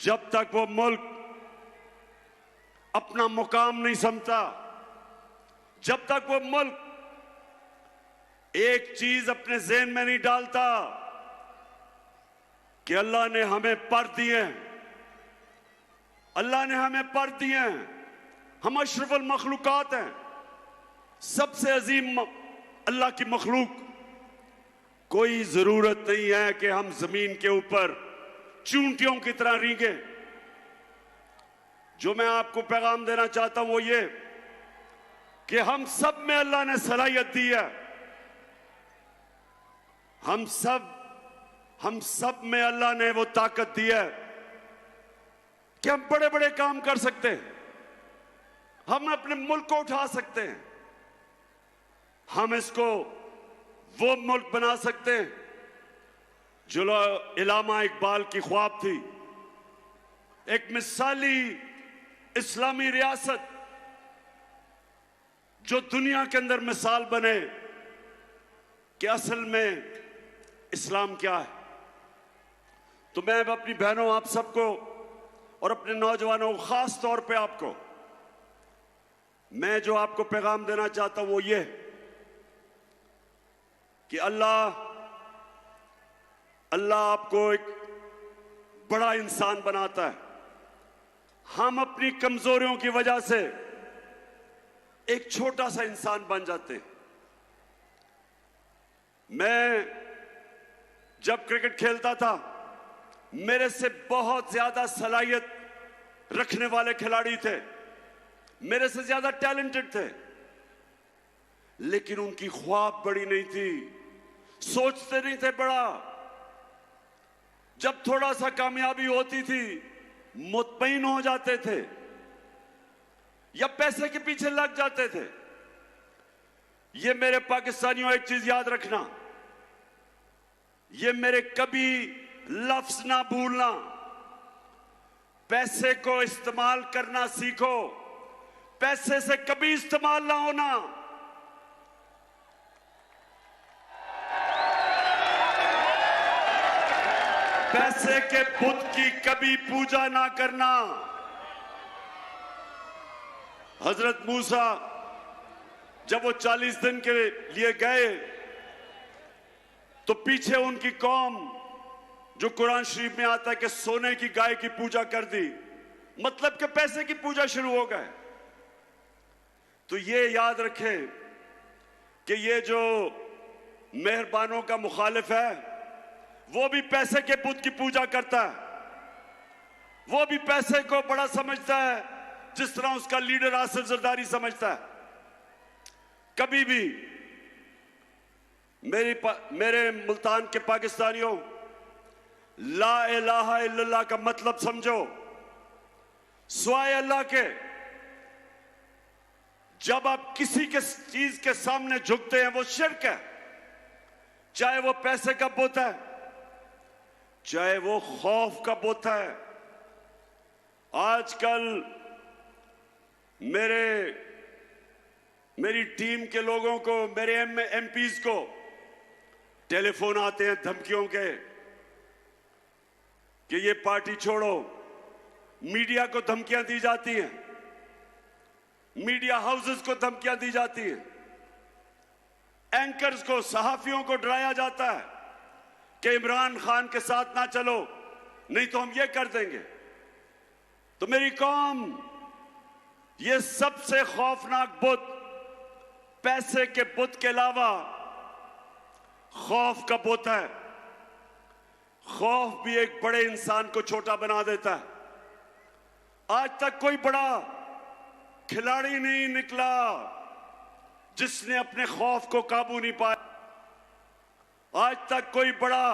जब तक वो मुल्क अपना मुकाम नहीं समझता, जब तक वो मुल्क एक चीज अपने ज़हन में नहीं डालता कि अल्लाह ने हमें पर दिए हैं, अल्लाह ने हमें पर दिए हैं, हम अशरफुल मखलूकात हैं, सबसे अजीम अल्लाह की मखलूक। कोई जरूरत नहीं है कि हम जमीन के ऊपर चूंटियों की तरह रींगे। जो मैं आपको पैगाम देना चाहता हूं वो ये कि हम सब में अल्लाह ने सलाहियत दी है, हम सब में अल्लाह ने वो ताकत दी है कि हम बड़े बड़े काम कर सकते हैं, हम अपने मुल्क को उठा सकते हैं, हम इसको वो मुल्क बना सकते हैं जो इलामा इकबाल की ख्वाब थी, एक मिसाली इस्लामी रियासत जो दुनिया के अंदर मिसाल बने कि असल में इस्लाम क्या है। तो मैं अपनी बहनों आप सबको और अपने नौजवानों को, खास तौर पे आपको, मैं जो आपको पैगाम देना चाहता हूं वो ये कि अल्लाह आपको एक बड़ा इंसान बनाता है। हम अपनी कमजोरियों की वजह से एक छोटा सा इंसान बन जाते हैं। मैं जब क्रिकेट खेलता था, मेरे से बहुत ज्यादा सलाहियत रखने वाले खिलाड़ी थे, मेरे से ज्यादा टैलेंटेड थे, लेकिन उनकी ख्वाब बड़ी नहीं थी, सोचते नहीं थे बड़ा। जब थोड़ा सा कामयाबी होती थी मुतमईन हो जाते थे या पैसे के पीछे लग जाते थे। ये मेरे पाकिस्तानियों एक चीज याद रखना, ये मेरे कभी लफ्ज ना भूलना, पैसे को इस्तेमाल करना सीखो, पैसे से कभी इस्तेमाल ना होना। पैसे के बुत की कभी पूजा ना करना। हजरत मूसा जब वो 40 दिन के लिए गए तो पीछे उनकी कौम, जो कुरान शरीफ में आता है कि सोने की गाय की पूजा कर दी, मतलब कि पैसे की पूजा शुरू हो गए। तो ये याद रखें कि ये जो मेहरबानों का मुखालिफ है वो भी पैसे के बुत की पूजा करता है, वो भी पैसे को बड़ा समझता है जिस तरह उसका लीडर आसिफ जरदारी समझता है। कभी भी मेरे मुल्तान के पाकिस्तानियों, ला इलाहा इल्लल्लाह का मतलब समझो, स्वाय अल्लाह के। जब आप किसी के चीज के सामने झुकते हैं वो शिर्क है, चाहे वो पैसे का बुत है, चाहे वो खौफ का बुत है। आजकल मेरी टीम के लोगों को, मेरे एमपीज को टेलीफोन आते हैं धमकियों के कि ये पार्टी छोड़ो। मीडिया को धमकियां दी जाती हैं, मीडिया हाउसेस को धमकियां दी जाती हैं, एंकर्स को, सहाफियों को डराया जाता है कि इमरान खान के साथ ना चलो नहीं तो हम ये कर देंगे। तो मेरी कौम, ये सबसे खौफनाक बुत पैसे के बुत के अलावा खौफ का बुत है। खौफ भी एक बड़े इंसान को छोटा बना देता है। आज तक कोई बड़ा खिलाड़ी नहीं निकला जिसने अपने खौफ को काबू नहीं पाया। आज तक कोई बड़ा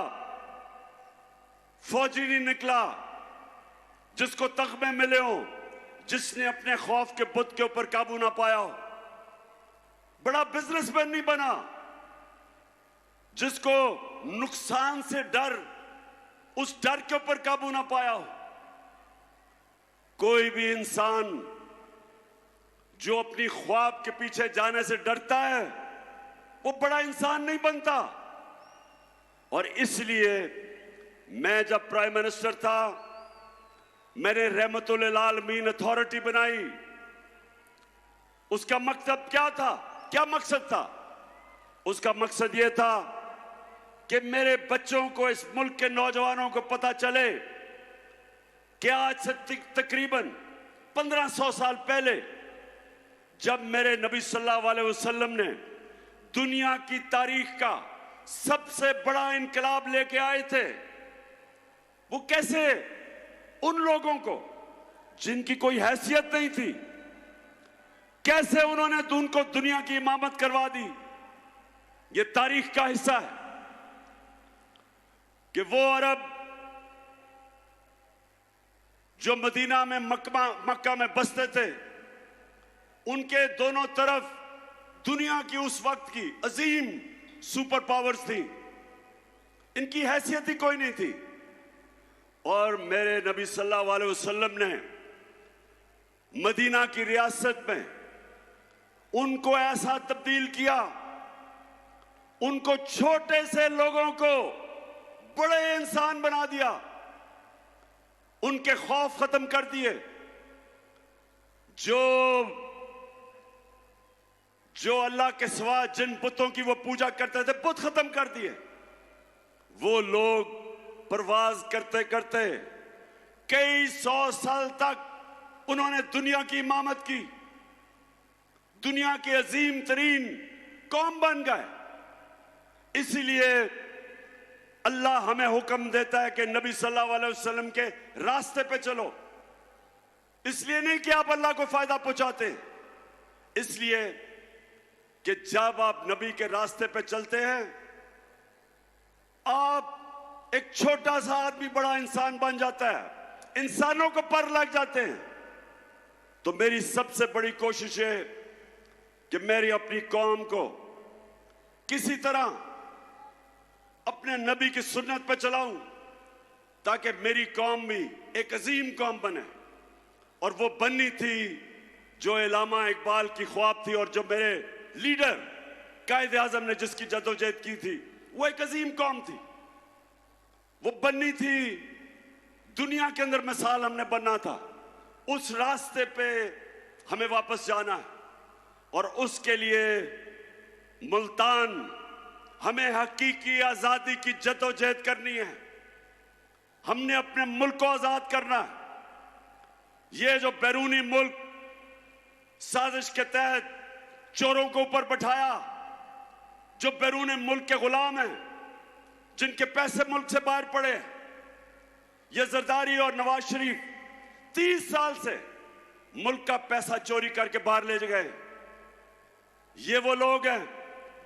फौजी नहीं निकला जिसको तगमे मिले हो, जिसने अपने खौफ के बुत के ऊपर काबू ना पाया हो। बड़ा बिजनेसमैन नहीं बना जिसको नुकसान से डर, उस डर के ऊपर काबू ना पाया हो। कोई भी इंसान जो अपनी ख्वाब के पीछे जाने से डरता है वो बड़ा इंसान नहीं बनता। और इसलिए मैं जब प्राइम मिनिस्टर था मैंने रहमतुल आलमीन अथॉरिटी बनाई। उसका मकसद क्या था? क्या मकसद था? उसका मकसद यह था कि मेरे बच्चों को, इस मुल्क के नौजवानों को पता चले कि आज से तकरीबन 1500 साल पहले जब मेरे नबी सल्लल्लाहु अलैहि वसल्लम ने दुनिया की तारीख का सबसे बड़ा इनकलाब लेके आए थे, वो कैसे उन लोगों को जिनकी कोई हैसियत नहीं थी, कैसे उन्होंने उनको दुनिया की इमामत करवा दी। ये तारीख का हिस्सा है कि वो अरब जो मदीना में मक्का में बसते थे, उनके दोनों तरफ दुनिया की उस वक्त की अजीम सुपर पावर्स थी, इनकी हैसियत ही कोई नहीं थी। और मेरे नबी सल्लल्लाहु अलैहि वसल्लम ने मदीना की रियासत में उनको ऐसा तब्दील किया, उनको छोटे से लोगों को बड़े इंसान बना दिया, उनके खौफ खत्म कर दिए। जो अल्लाह के सिवा जिन बुतों की वो पूजा करते थे, बुत खत्म कर दिए। वो लोग परवाज करते करते कई 100 साल तक उन्होंने दुनिया की इमामत की, दुनिया के अजीम तरीन कौम बन गए। इसीलिए अल्लाह हमें हुक्म देता है कि नबी सल्लल्लाहु अलैहि वसल्लम के रास्ते पे चलो। इसलिए नहीं कि आप अल्लाह को फायदा पहुंचाते, इसलिए कि जब आप नबी के रास्ते पे चलते हैं, आप एक छोटा सा आदमी बड़ा इंसान बन जाता है, इंसानों को पर लग जाते हैं। तो मेरी सबसे बड़ी कोशिश है कि मेरी अपनी कौम को किसी तरह अपने नबी की सुन्नत पर चलाऊं, ताकि मेरी कौम भी एक अजीम कौम बने। और वो बननी थी जो इलामा इकबाल की ख्वाब थी, और जो मेरे लीडर कायदे आजम ने जिसकी जदोजहद की थी, वो एक अजीम कौम थी। वो बननी थी, दुनिया के अंदर मिसाल हमने बनना था। उस रास्ते पे हमें वापस जाना है, और उसके लिए मुल्तान हमें हकीकी आजादी की जदोजहद करनी है। हमने अपने मुल्क को आजाद करना है। ये जो बैरूनी मुल्क साजिश के तहत चोरों को ऊपर बैठाया, जो बैरूनी मुल्क के गुलाम हैं, जिनके पैसे मुल्क से बाहर पड़े, ये जरदारी और नवाज शरीफ 30 साल से मुल्क का पैसा चोरी करके बाहर ले गए। ये वो लोग हैं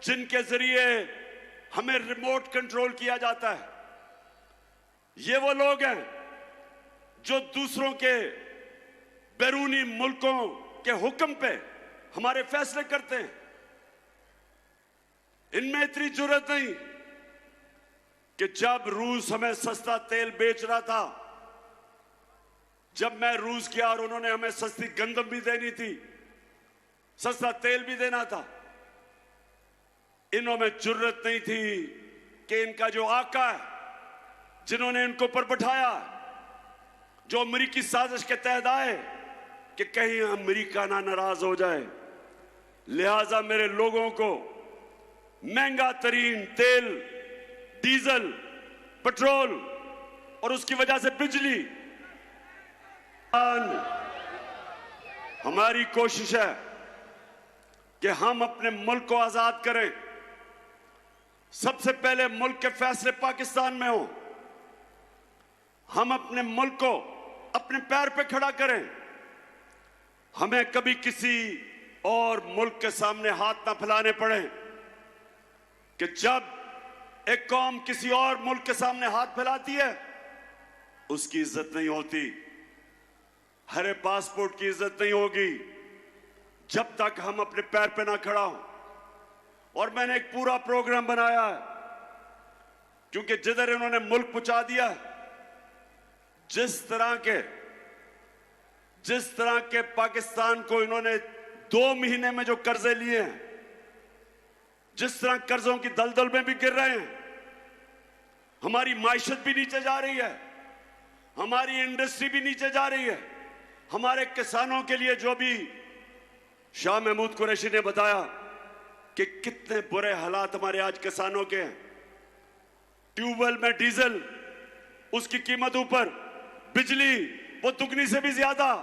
जिनके जरिए हमें रिमोट कंट्रोल किया जाता है। ये वो लोग हैं जो दूसरों के बैरूनी मुल्कों के हुक्म पे हमारे फैसले करते हैं। इनमें इतनी जुर्रत नहीं कि जब रूस हमें सस्ता तेल बेच रहा था, जब मैं रूस गया और उन्होंने हमें सस्ती गंदम भी देनी थी, सस्ता तेल भी देना था, इन्हों में जुर्रत नहीं थी कि इनका जो आका है, जिन्होंने इनको ऊपर बैठाया, जो अमेरिकी साजिश के तहत आए कि कहीं अमेरिका ना नाराज हो जाए, लिहाजा मेरे लोगों को महंगा तरीन तेल, डीजल, पेट्रोल और उसकी वजह से बिजली, हमारी कोशिश है कि हम अपने मुल्क को आजाद करें। सबसे पहले मुल्क के फैसले पाकिस्तान में हो। हम अपने मुल्क को अपने पैर पे खड़ा करें। हमें कभी किसी और मुल्क के सामने हाथ ना फैलाने पड़े कि जब एक कौम किसी और मुल्क के सामने हाथ फैलाती है, उसकी इज्जत नहीं होती। हरे पासपोर्ट की इज्जत नहीं होगी जब तक हम अपने पैर पे ना खड़ा हो। और मैंने एक पूरा प्रोग्राम बनाया है, क्योंकि जिधर इन्होंने मुल्क पहुंचा दिया, जिस तरह के पाकिस्तान को इन्होंने 2 महीने में जो कर्जे लिए हैं, जिस तरह कर्जों की दलदल में भी गिर रहे हैं, हमारी माइशत भी नीचे जा रही है, हमारी इंडस्ट्री भी नीचे जा रही है। हमारे किसानों के लिए जो भी शाह महमूद कुरैशी ने बताया कि कितने बुरे हालात हमारे आज किसानों के हैं। ट्यूबवेल में डीजल, उसकी कीमत ऊपर, बिजली वो दुगनी से भी ज्यादा।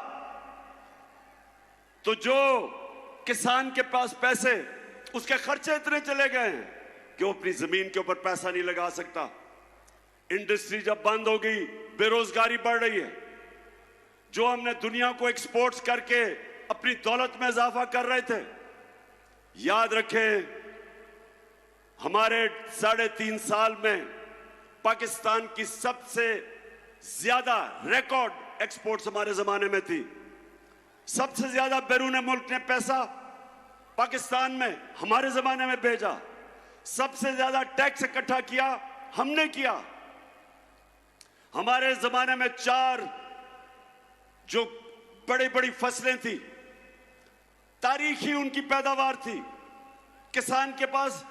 तो जो किसान के पास पैसे, उसके खर्चे इतने चले गए हैं कि वो अपनी जमीन के ऊपर पैसा नहीं लगा सकता। इंडस्ट्री जब बंद हो गई, बेरोजगारी बढ़ रही है। जो हमने दुनिया को एक्सपोर्ट्स करके अपनी दौलत में इजाफा कर रहे थे, याद रखें हमारे 3.5 साल में पाकिस्तान की सबसे ज्यादा रिकॉर्ड एक्सपोर्ट्स हमारे जमाने में थी। सबसे ज्यादा बैरून मुल्क ने पैसा पाकिस्तान में हमारे जमाने में भेजा। सबसे ज्यादा टैक्स इकट्ठा किया हमने किया। हमारे जमाने में 4 जो बड़ी बड़ी फसलें थी, तारीखी उनकी पैदावार थी। किसान के पास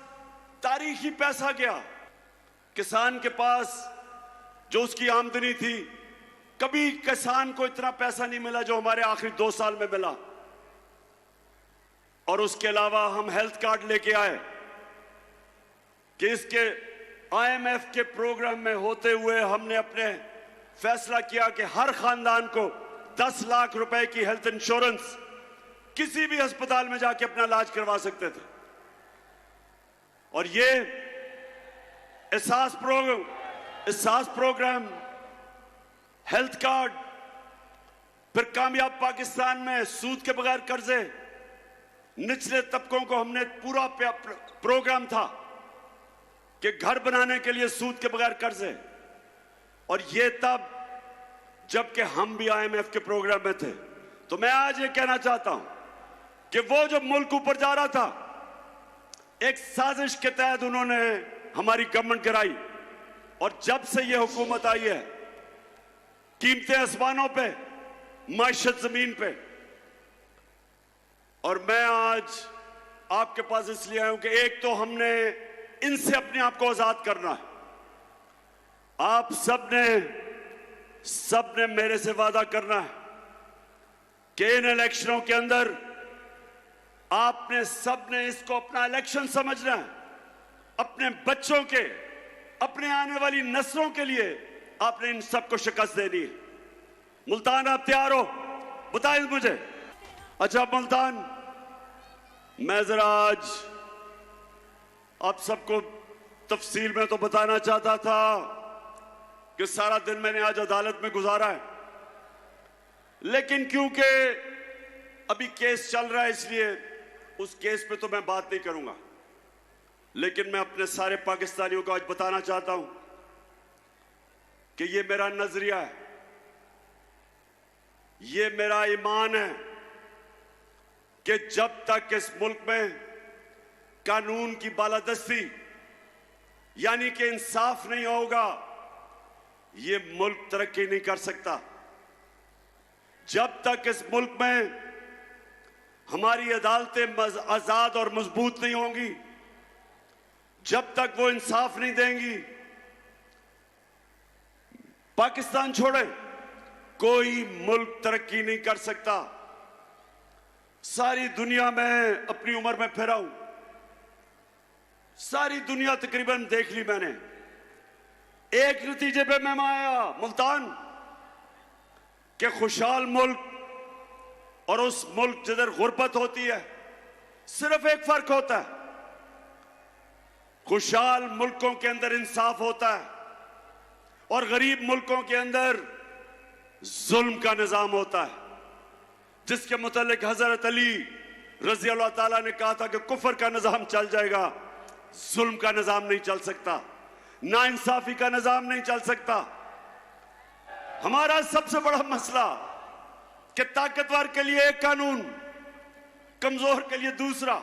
तारीखी पैसा गया। किसान के पास जो उसकी आमदनी थी, कभी किसान को इतना पैसा नहीं मिला जो हमारे आखिरी 2 साल में मिला। और उसके अलावा हम हेल्थ कार्ड लेके आए कि इसके IMF के प्रोग्राम में होते हुए हमने अपने फैसला किया कि हर खानदान को 10 लाख रुपए की हेल्थ इंश्योरेंस किसी भी अस्पताल में जाके अपना इलाज करवा सकते थे। और ये एहसास प्रोग्राम, हेल्थ कार्ड, फिर कामयाब पाकिस्तान में सूद के बगैर कर्जे, निचले तबकों को हमने पूरा प्रोग्राम था कि घर बनाने के लिए सूद के बगैर कर्जे। और ये तब जबकि हम भी IMF के प्रोग्राम में थे। तो मैं आज ये कहना चाहता हूं कि वो जो मुल्क ऊपर जा रहा था, एक साजिश के तहत उन्होंने हमारी गवर्नमेंट गिराई। और जब से ये हुकूमत आई है, कीमतें आसमानों पे, माशत जमीन पे। और मैं आज आपके पास इसलिए आया हूं कि एक तो हमने इनसे अपने आप को आजाद करना है। आप सबने मेरे से वादा करना है कि इन इलेक्शनों के अंदर आपने सबने इसको अपना इलेक्शन समझना है। अपने बच्चों के, अपने आने वाली नस्लों के लिए आपने इन सबको शिकस्त देनी है। मुल्तान, आप तैयार हो? बताएं मुझे। अच्छा मुल्तान, मैं जरा आज आप सबको तफसील में तो बताना चाहता था कि सारा दिन मैंने आज अदालत में गुजारा है, लेकिन क्योंकि अभी केस चल रहा है इसलिए उस केस पे तो मैं बात नहीं करूंगा। लेकिन मैं अपने सारे पाकिस्तानियों को आज बताना चाहता हूं कि ये मेरा नजरिया है, ये मेरा ईमान है कि जब तक इस मुल्क में कानून की बालादस्ती यानी कि इंसाफ नहीं होगा, ये मुल्क तरक्की नहीं कर सकता। जब तक इस मुल्क में हमारी अदालतें आजाद और मजबूत नहीं होंगी, जब तक वो इंसाफ नहीं देंगी, पाकिस्तान छोड़े कोई मुल्क तरक्की नहीं कर सकता। सारी दुनिया में अपनी उम्र में फिरा हूं, सारी दुनिया तकरीबन देख ली मैंने। एक नतीजे पे मैं आया मुल्तान कि खुशहाल मुल्क और उस मुल्क जिधर गुर्बत होती है, सिर्फ एक फर्क होता है, खुशहाल मुल्कों के अंदर इंसाफ होता है और गरीब मुल्कों के अंदर जुल्म का निजाम होता है, जिसके मुतालिक हजरत अली रजी अल्लाह ताला ने कहा था कि कुफर का निजाम चल जाएगा, जुल्म का निजाम नहीं चल सकता, नाइंसाफी का निजाम नहीं चल सकता। हमारा सबसे बड़ा मसला कि ताकतवर के लिए एक कानून, कमजोर के लिए दूसरा।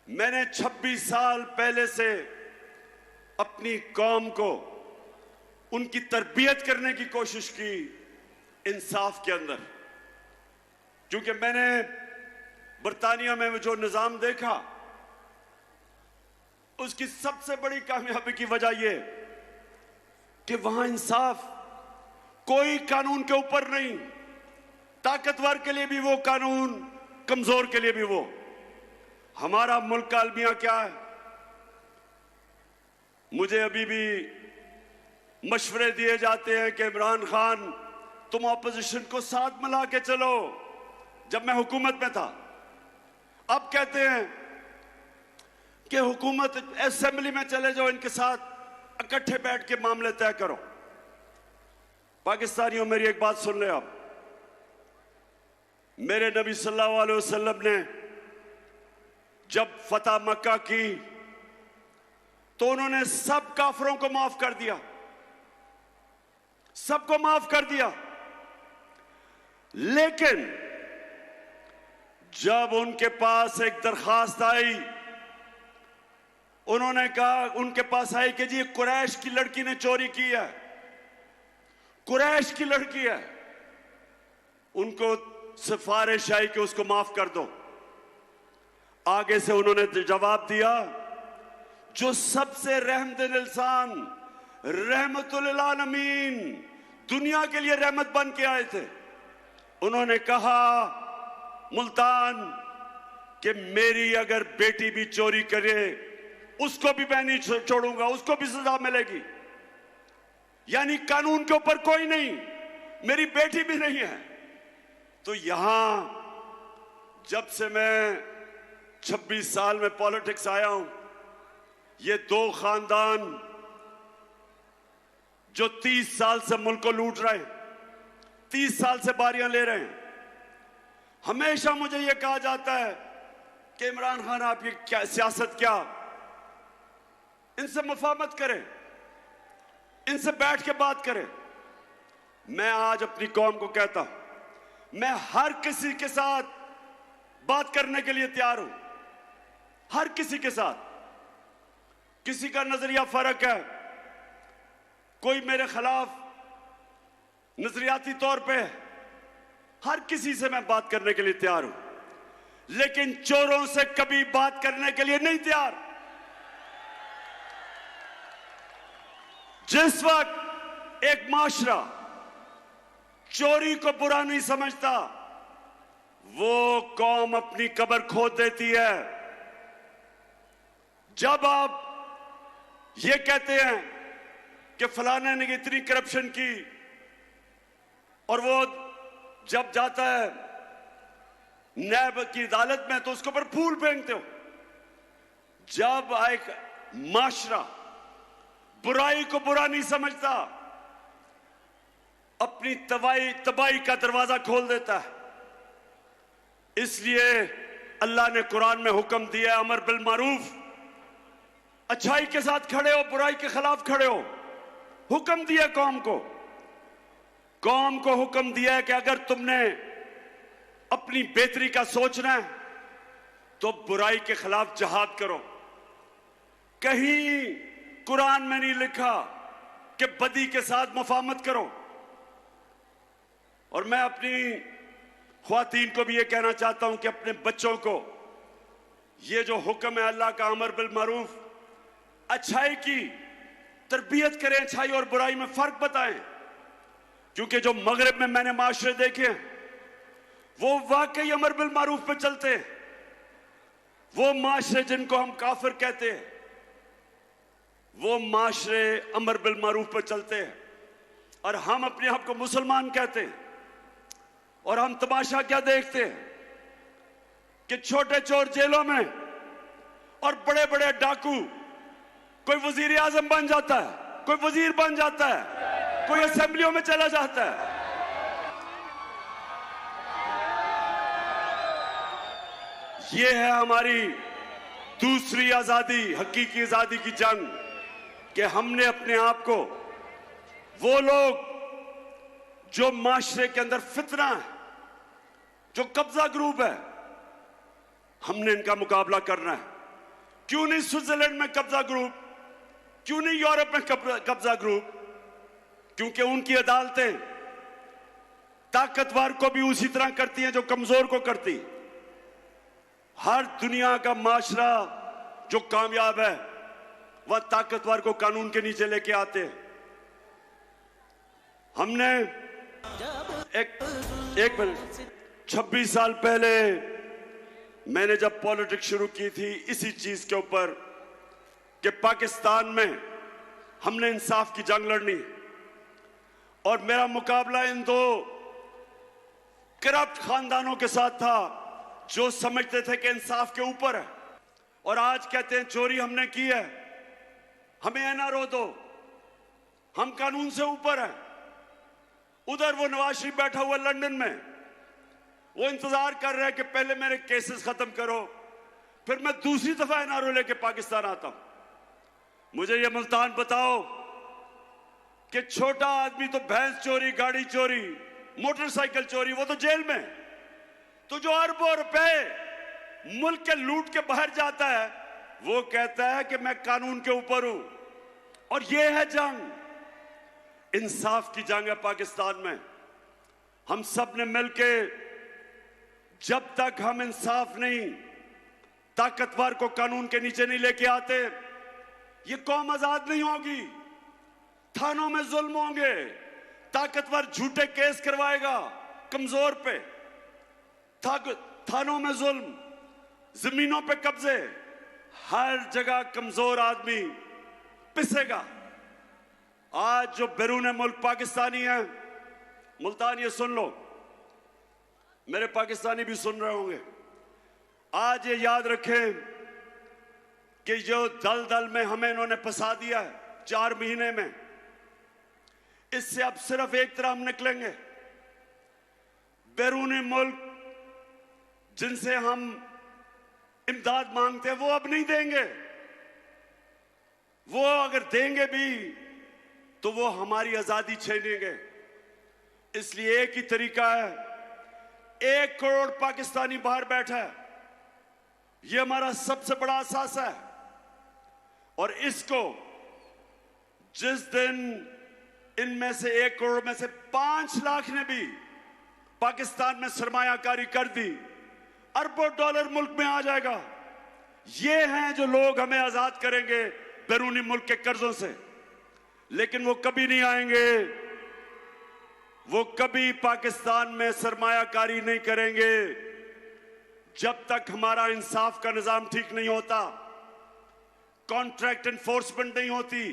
मैंने 26 साल पहले से अपनी कौम को उनकी तरबियत करने की कोशिश की इंसाफ के अंदर, क्योंकि मैंने बरतानिया में जो निजाम देखा उसकी सबसे बड़ी कामयाबी की वजह यह कि वहां इंसाफ कोई कानून के ऊपर नहीं, ताकतवर के लिए भी वो कानून, कमजोर के लिए भी वो। हमारा मुल्क का अलमिया क्या है? मुझे अभी भी मशवरे दिए जाते हैं कि इमरान खान तुम ऑपोजिशन को साथ मिला के चलो। जब मैं हुकूमत में था, अब कहते हैं कि हुकूमत असेंबली में चले जाओ, इनके साथ इकट्ठे बैठ के मामले तय करो। पाकिस्तानियों, मेरी एक बात सुन ले आप। मेरे नबी सल्लल्लाहु अलैहि वसल्लम ने जब फतह मक्का की तो उन्होंने सब काफिरों को माफ कर दिया, सबको माफ कर दिया। लेकिन जब उनके पास एक दरखास्त आई, उन्होंने कहा, उनके पास आई कि जी कुरैश की लड़की ने चोरी की है, कुरैश की लड़की है, उनको सिफारिश आई कि उसको माफ कर दो। आगे से उन्होंने जवाब दिया, जो सबसे रहमदिल इंसान, रहमतुल आलमीन, दुनिया के लिए रहमत बन के आए थे, उन्होंने कहा मुल्तान कि मेरी अगर बेटी भी चोरी करे उसको भी मैं नहीं छोड़ूंगा, उसको भी सजा मिलेगी। यानी कानून के ऊपर कोई नहीं, मेरी बेटी भी नहीं है। तो यहां जब से मैं 26 साल में पॉलिटिक्स आया हूं, ये दो खानदान जो 30 साल से मुल्क को लूट रहे हैं, 30 साल से बारियां ले रहे हैं, हमेशा मुझे यह कहा जाता है कि इमरान खान आप ये क्या सियासत, क्या इनसे मुफाहमत करें, इनसे बैठ के बात करें। मैं आज अपनी कौम को कहता हूं, मैं हर किसी के साथ बात करने के लिए तैयार हूं, हर किसी के साथ। किसी का नजरिया फर्क है, कोई मेरे खिलाफ नजरियाती तौर पे, हर किसी से मैं बात करने के लिए तैयार हूं, लेकिन चोरों से कभी बात करने के लिए नहीं तैयार। जिस वक्त एक माशरा चोरी को बुरा नहीं समझता, वो कौम अपनी कब्र खोद देती है। जब आप ये कहते हैं कि फलाने ने इतनी करप्शन की, और वो जब जाता है न्याय की अदालत में तो उसके ऊपर फूल फेंकते हो। जब एक माशरा बुराई को बुरा नहीं समझता, अपनी तबाही का दरवाजा खोल देता है। इसलिए अल्लाह ने कुरान में हुक्म दिया, अमर बिल मारूफ, अच्छाई के साथ खड़े हो, बुराई के खिलाफ खड़े हो। हुक्म दिया कौम को हुक्म दिया है कि अगर तुमने अपनी बेहतरी का सोचना है तो बुराई के खिलाफ जहाद करो। कहीं कुरान में नहीं लिखा कि बदी के साथ मुफाहमत करो। और मैं अपनी ख्वातीन को भी ये कहना चाहता हूं कि अपने बच्चों को ये जो हुक्म है अल्लाह का, अमर बिल मारूफ, अच्छाई की तरबियत करें, अच्छाई और बुराई में फर्क बताएं। क्योंकि जो मगरिब में मैंने माशरे देखे हैं, वो वाकई अमर बिल मारूफ पे चलते हैं। वो माशरे जिनको हम काफिर कहते हैं, वो माशरे अमर बिल मारूफ पे चलते हैं। और हम अपने आप को मुसलमान कहते हैं। और हम तमाशा क्या देखते हैं कि छोटे चोर जेलों में और बड़े बड़े डाकू, कोई वजीर आजम बन जाता है, कोई वजीर बन जाता है, कोई असेंबलियों में चला जाता है। ये है हमारी दूसरी आजादी, हकीकी आजादी की जंग, कि हमने अपने आप को, वो लोग जो माशरे के अंदर फितना है, जो कब्जा ग्रुप है, हमने इनका मुकाबला करना है। क्यों नहीं स्विट्जरलैंड में कब्जा ग्रुप, क्यों नहीं यूरोप में कब्जा ग्रुप? क्योंकि उनकी अदालतें ताकतवर को भी उसी तरह करती हैं जो कमजोर को करती। हर दुनिया का माशरा जो कामयाब है वह ताकतवर को कानून के नीचे लेके आते हैं। हमने एक मिनट 26 साल पहले मैंने जब पॉलिटिक्स शुरू की थी इसी चीज के ऊपर कि पाकिस्तान में हमने इंसाफ की जंग लड़नी और मेरा मुकाबला इन दो करप्ट खानदानों के साथ था जो समझते थे कि इंसाफ के ऊपर है और आज कहते हैं चोरी हमने की है, हमें एनआरओ दो, हम कानून से ऊपर हैं। उधर वो नवाज शरीफ बैठा हुआ लंदन में, वो इंतजार कर रहे हैं कि पहले मेरे केसेस खत्म करो फिर मैं दूसरी दफा एनआरओ लेके पाकिस्तान आता हूं। मुझे ये मुल्तान बताओ कि छोटा आदमी तो भैंस चोरी, गाड़ी चोरी, मोटरसाइकिल चोरी, वो तो जेल में। तो जो अरबों रुपए मुल्क के लूट के बाहर जाता है वो कहता है कि मैं कानून के ऊपर हूं। और ये है जंग, इंसाफ की जंग है पाकिस्तान में। हम सब ने मिलके जब तक हम इंसाफ नहीं, ताकतवर को कानून के नीचे नहीं लेके आते, ये कौम आजाद नहीं होगी। थानों में जुल्म होंगे, ताकतवर झूठे केस करवाएगा कमजोर पे, थानों में जुल्म, जमीनों पे कब्जे, हर जगह कमजोर आदमी पिसेगा। आज जो बैरून मुल्क पाकिस्तानी है, मुल्तान ये सुन लो, मेरे पाकिस्तानी भी सुन रहे होंगे, आज ये याद रखें कि जो दलदल में हमें इन्होंने फंसा दिया है 4 महीने में, इससे अब सिर्फ एक तरह हम निकलेंगे। बैरूनी मुल्क जिनसे हम इमदाद मांगते हैं वो अब नहीं देंगे, वो अगर देंगे भी तो वो हमारी आजादी छीनेंगे। इसलिए एक ही तरीका है, 1 करोड़ पाकिस्तानी बाहर बैठा है, ये हमारा सबसे बड़ा असास है। और इसको जिस दिन इनमें से 1 करोड़ में से 5 लाख ने भी पाकिस्तान में सरमायाकारी कर दी, अरबों डॉलर मुल्क में आ जाएगा। ये हैं जो लोग हमें आजाद करेंगे बैरूनी मुल्क के कर्जों से। लेकिन वो कभी नहीं आएंगे, वो कभी पाकिस्तान में सरमायाकारी नहीं करेंगे जब तक हमारा इंसाफ का निजाम ठीक नहीं होता, कॉन्ट्रैक्ट एनफोर्समेंट नहीं होती,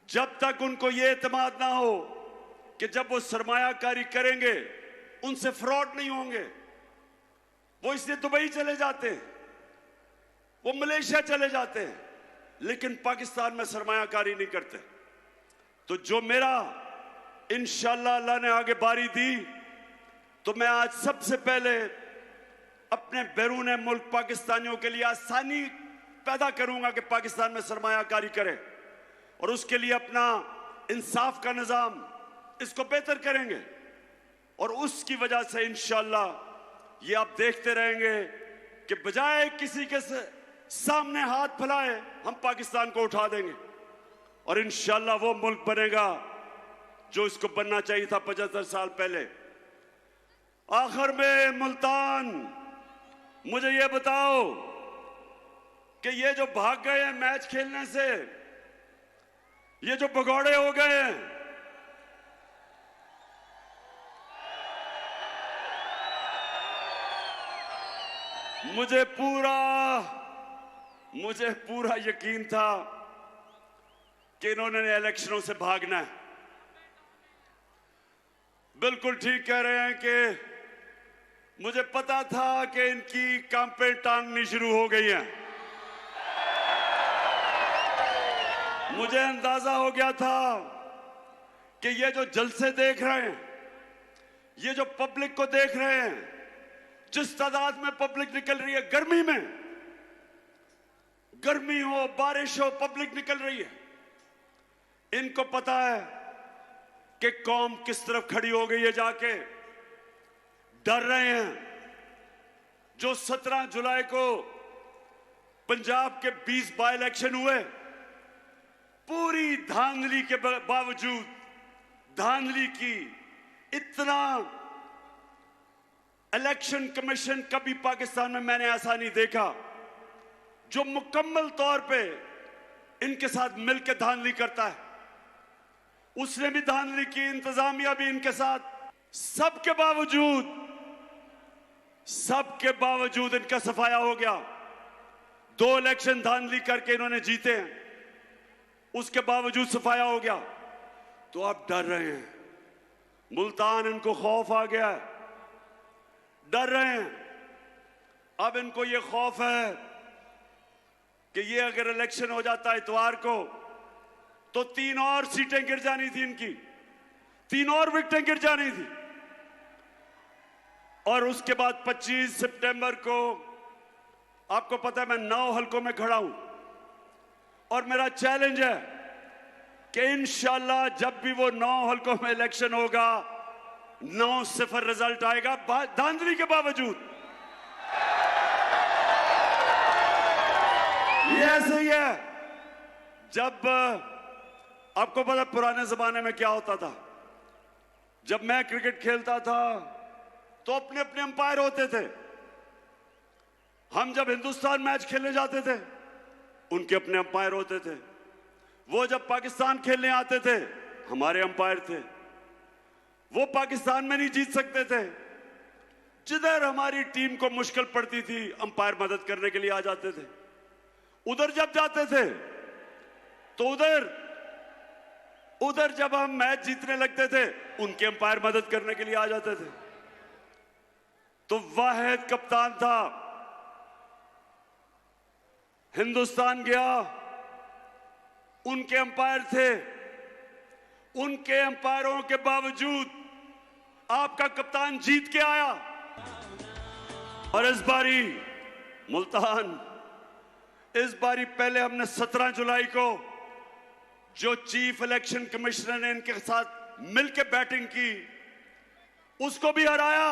जब तक उनको ये एतमाद ना हो कि जब वो सरमायाकारी करेंगे उनसे फ्रॉड नहीं होंगे। वो इसलिए दुबई चले जाते हैं, वो मलेशिया चले जाते हैं, लेकिन पाकिस्तान में सरमायाकारी नहीं करते। तो जो मेरा इंशाअल्लाह अल्लाह ने आगे बारी दी, तो मैं आज सबसे पहले अपने बैरून मुल्क पाकिस्तानियों के लिए आसानी पैदा करूंगा कि पाकिस्तान में सरमायाकारी करें, और उसके लिए अपना इंसाफ का निजाम इसको बेहतर करेंगे। और उसकी वजह से इंशाअल्लाह ये आप देखते रहेंगे कि बजाय किसी के सामने हाथ फैलाए हम पाकिस्तान को उठा देंगे, और इंशाअल्लाह वो मुल्क बनेगा जो इसको बनना चाहिए था 75 साल पहले। आखिर में मुल्तान, मुझे ये बताओ कि ये जो भाग गए हैं मैच खेलने से, ये जो भगौड़े हो गए हैं, मुझे पूरा यकीन था कि इन्होंने इलेक्शनों से भागना है। बिल्कुल ठीक कह रहे हैं कि मुझे पता था कि इनकी कांपें टांगनी शुरू हो गई हैं। मुझे अंदाजा हो गया था कि ये जो जलसे देख रहे हैं, ये जो पब्लिक को देख रहे हैं, जिस तादाद में पब्लिक निकल रही है, गर्मी हो बारिश हो, पब्लिक निकल रही है, इनको पता है कि कौम किस तरफ खड़ी हो गई है। जाके डर रहे हैं। जो 17 जुलाई को पंजाब के 20 बाई इलेक्शन हुए, पूरी धांधली के बावजूद, धांधली की, इतना इलेक्शन कमीशन कभी पाकिस्तान में मैंने ऐसा नहीं देखा जो मुकम्मल तौर पे इनके साथ मिलकर धांधली करता है। उसने भी धांधली की, इंतजामिया भी इनके साथ। सबके बावजूद इनका सफाया हो गया। 2 इलेक्शन धांधली करके इन्होंने जीते हैं, उसके बावजूद सफाया हो गया। तो आप डर रहे हैं, मुल्तान इनको खौफ आ गया है, डर रहे हैं। अब इनको ये खौफ है कि ये अगर इलेक्शन हो जाता है इतवार को तो 3 और सीटें गिर जानी थी इनकी, 3 और विकेटें गिर जानी थी। और उसके बाद 25 सितंबर को आपको पता है मैं 9 हलकों में खड़ा हूं और मेरा चैलेंज है कि इंशाल्लाह जब भी वो 9 हलकों में इलेक्शन होगा 9-0 रिजल्ट आएगा, धांधली के बावजूद। ये ऐसे ही है। जब आपको पता पुराने जमाने में क्या होता था, जब मैं क्रिकेट खेलता था तो अपने अपने अंपायर होते थे। हम जब हिंदुस्तान मैच खेलने जाते थे उनके अपने अंपायर होते थे। वो जब पाकिस्तान खेलने आते थे हमारे अंपायर थे। वो पाकिस्तान में नहीं जीत सकते थे, जिधर हमारी टीम को मुश्किल पड़ती थी अंपायर मदद करने के लिए आ जाते थे। उधर जब जाते थे तो उधर जब हम मैच जीतने लगते थे उनके अंपायर मदद करने के लिए आ जाते थे। तो वाहिद कप्तान था, हिंदुस्तान गया, उनके अंपायर थे। उनके अंपायरों के बावजूद आपका कप्तान जीत के आया। और इस बारी मुल्तान, इस बारी पहले हमने 17 जुलाई को जो चीफ इलेक्शन कमिश्नर ने इनके साथ मिलकर बैटिंग की उसको भी हराया,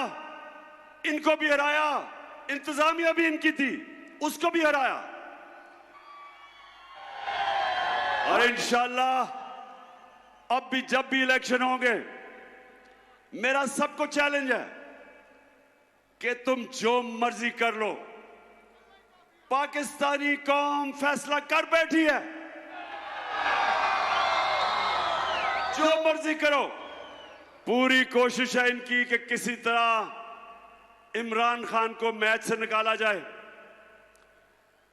इनको भी हराया, इंतजामिया भी इनकी थी उसको भी हराया। और इंशाल्लाह अब भी जब भी इलेक्शन होंगे मेरा सबको चैलेंज है कि तुम जो मर्जी कर लो, पाकिस्तानी कौम फैसला कर बैठी है। जो मर्जी करो, पूरी कोशिश है इनकी कि किसी तरह इमरान खान को मैच से निकाला जाए।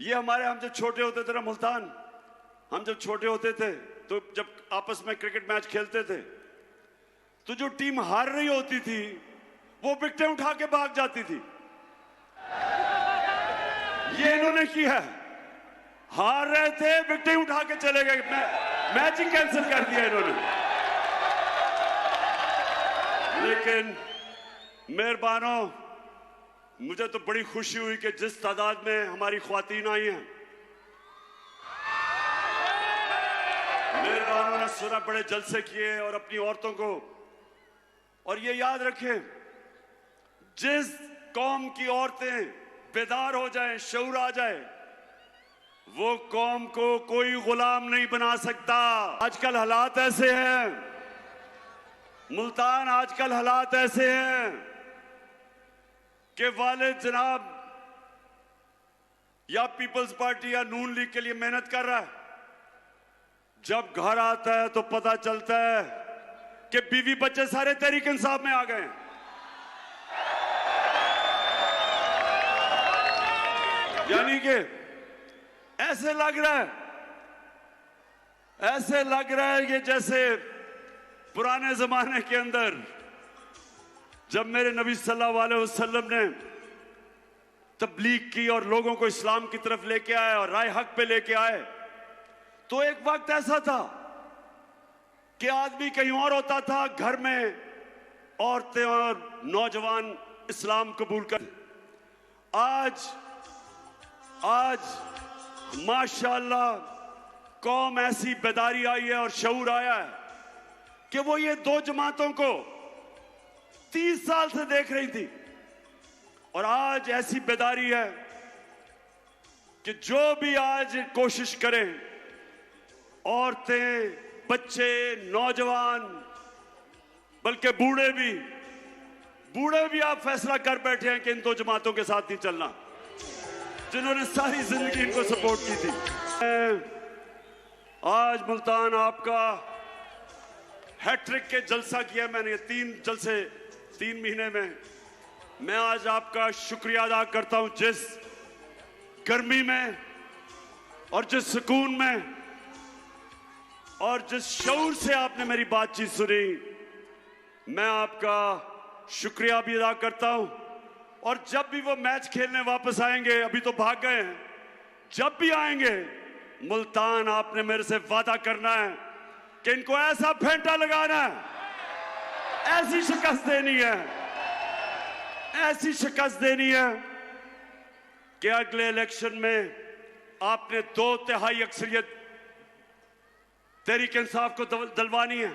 ये हम जब छोटे होते थे ना मुल्तान, हम जब छोटे होते थे तो जब आपस में क्रिकेट मैच खेलते थे तो जो टीम हार रही होती थी वो विकेटें उठा के भाग जाती थी। ये इन्होंने किया है, हार रहे थे विकेटें उठा के चले गए, मैच ही कैंसिल कर दिया इन्होंने। लेकिन मेहरबानों, मुझे तो बड़ी खुशी हुई कि जिस तादाद में हमारी ख्वातीन आई हैं, मेहरबानों ने सुना, बड़े जलसे किए और अपनी औरतों को। और ये याद रखें, जिस कौम की औरतें बेदार हो जाएं, शऊर आ जाए, वो कौम को कोई गुलाम नहीं बना सकता। आजकल हालात ऐसे हैं मुल्तान, आजकल हालात ऐसे हैं कि वालिद जनाब या पीपल्स पार्टी या नून लीग के लिए मेहनत कर रहा है, जब घर आता है तो पता चलता है कि बीवी बच्चे सारे तहरीक इंसाफ में आ गए। यानी कि ऐसे लग रहा है कि जैसे पुराने जमाने के अंदर जब मेरे नबी सल्लल्लाहु अलैहि वसल्लम ने तबलीग की और लोगों को इस्लाम की तरफ लेके आए और राय हक पे लेके आए, तो एक वक्त ऐसा था कि आदमी कहीं और होता था, घर में औरतें और नौजवान इस्लाम कबूल कर। आज माशाअल्लाह कौम ऐसी बेदारी आई है और शऊर आया है कि वो ये 2 जमातों को 30 साल से देख रही थी। और आज ऐसी बेदारी है कि जो भी आज कोशिश करें, औरतें, बच्चे, नौजवान, बल्कि बूढ़े भी आप फैसला कर बैठे हैं कि इन 2 जमातों के साथ नहीं चलना, जिन्होंने सारी जिंदगी इनको सपोर्ट की थी। आज मुल्तान आपका हैट्रिक के जलसा किया मैंने, 3 जलसे 3 महीने में। मैं आज आपका शुक्रिया अदा करता हूं, जिस गर्मी में और जिस सुकून में और जिस शऊर से आपने मेरी बातचीत सुनी, मैं आपका शुक्रिया भी अदा करता हूं। और जब भी वो मैच खेलने वापस आएंगे, अभी तो भाग गए हैं, जब भी आएंगे मुल्तान, आपने मेरे से वादा करना है कि इनको ऐसा फेंटा लगाना है, ऐसी शिकस्त देनी है, ऐसी शिकस्त देनी है कि अगले इलेक्शन में आपने 2/3 अक्सरियत तहरीक इंसाफ को दिलवानी है,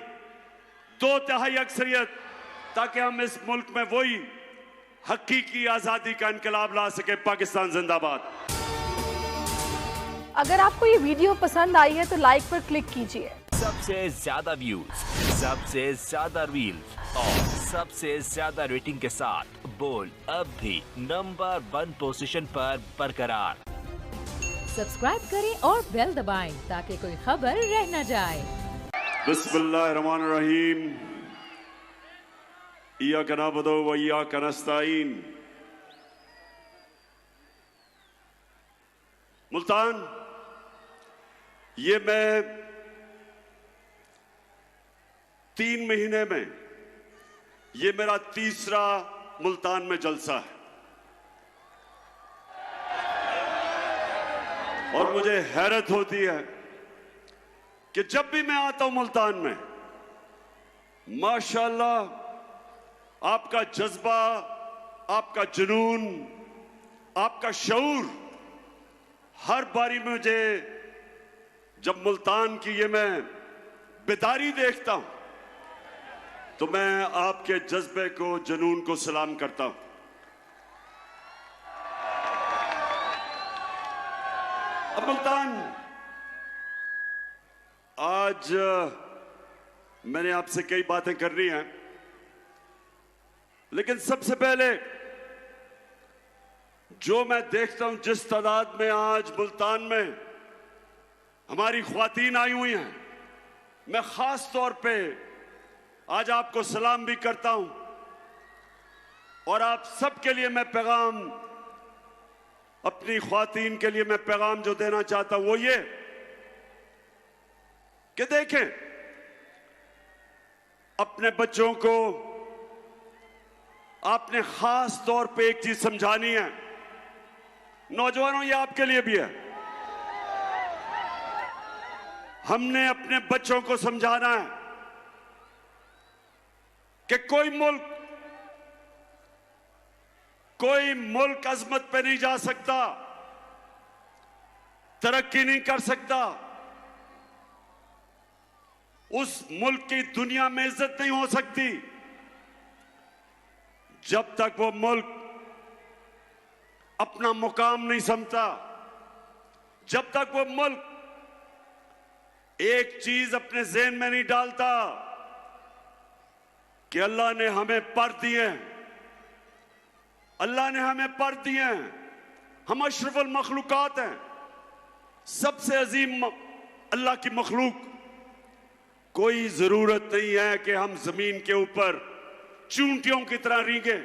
2/3 अक्सरियत, ताकि हम इस मुल्क में वही हकीकी आजादी का इनकलाब ला सके। पाकिस्तान जिंदाबाद। अगर आपको ये वीडियो पसंद आई है तो लाइक पर क्लिक कीजिए। सबसे ज्यादा व्यूज, सबसे ज्यादा रील्स और सबसे ज्यादा रेटिंग के साथ बोल्ड अब भी नंबर 1 पोजीशन पर बरकरार। सब्सक्राइब करें और बेल दबाएं ताकि कोई खबर रह न जाए। बिस्मिल्लाहिर्रहमानिर्रहीम। इय्याका नअबुदु व इय्याका नस्तईन। मुल्तान, ये मैं 3 महीने में, ये मेरा तीसरा मुल्तान में जलसा है और मुझे हैरत होती है कि जब भी मैं आता हूं मुल्तान में, माशाअल्लाह आपका जज्बा, आपका जुनून, आपका शऊर, हर बारी में मुझे जब मुल्तान की ये मैं बेदारी देखता हूं तो मैं आपके जज्बे को, जुनून को सलाम करता हूं। अब मुल्तान, आज मैंने आपसे कई बातें करनी हैं, लेकिन सबसे पहले जो मैं देखता हूं, जिस तादाद में आज मुल्तान में हमारी ख्वातीन आई हुई हैं, मैं खास तौर पे आज आपको सलाम भी करता हूं और आप सबके लिए मैं पैगाम, अपनी ख्वातीन के लिए मैं पैगाम जो देना चाहता हूं वो ये कि देखें, अपने बच्चों को आपने खास तौर पे एक चीज समझानी है। नौजवानों, ये आपके लिए भी है। हमने अपने बच्चों को समझाना है कि कोई मुल्क अजमत पे नहीं जा सकता, तरक्की नहीं कर सकता, उस मुल्क की दुनिया में इज्जत नहीं हो सकती जब तक वो मुल्क अपना मुकाम नहीं समझता, जब तक वो मुल्क एक चीज अपने ज़हन में नहीं डालता कि अल्लाह ने हमें पर दिए हैं, अल्लाह ने हमें पर दिए हैं, हम अशरफुल मखलूकात हैं, सबसे अजीम अल्लाह की मखलूक। कोई जरूरत नहीं है कि हम जमीन के ऊपर चूंटियों की तरह रींगे।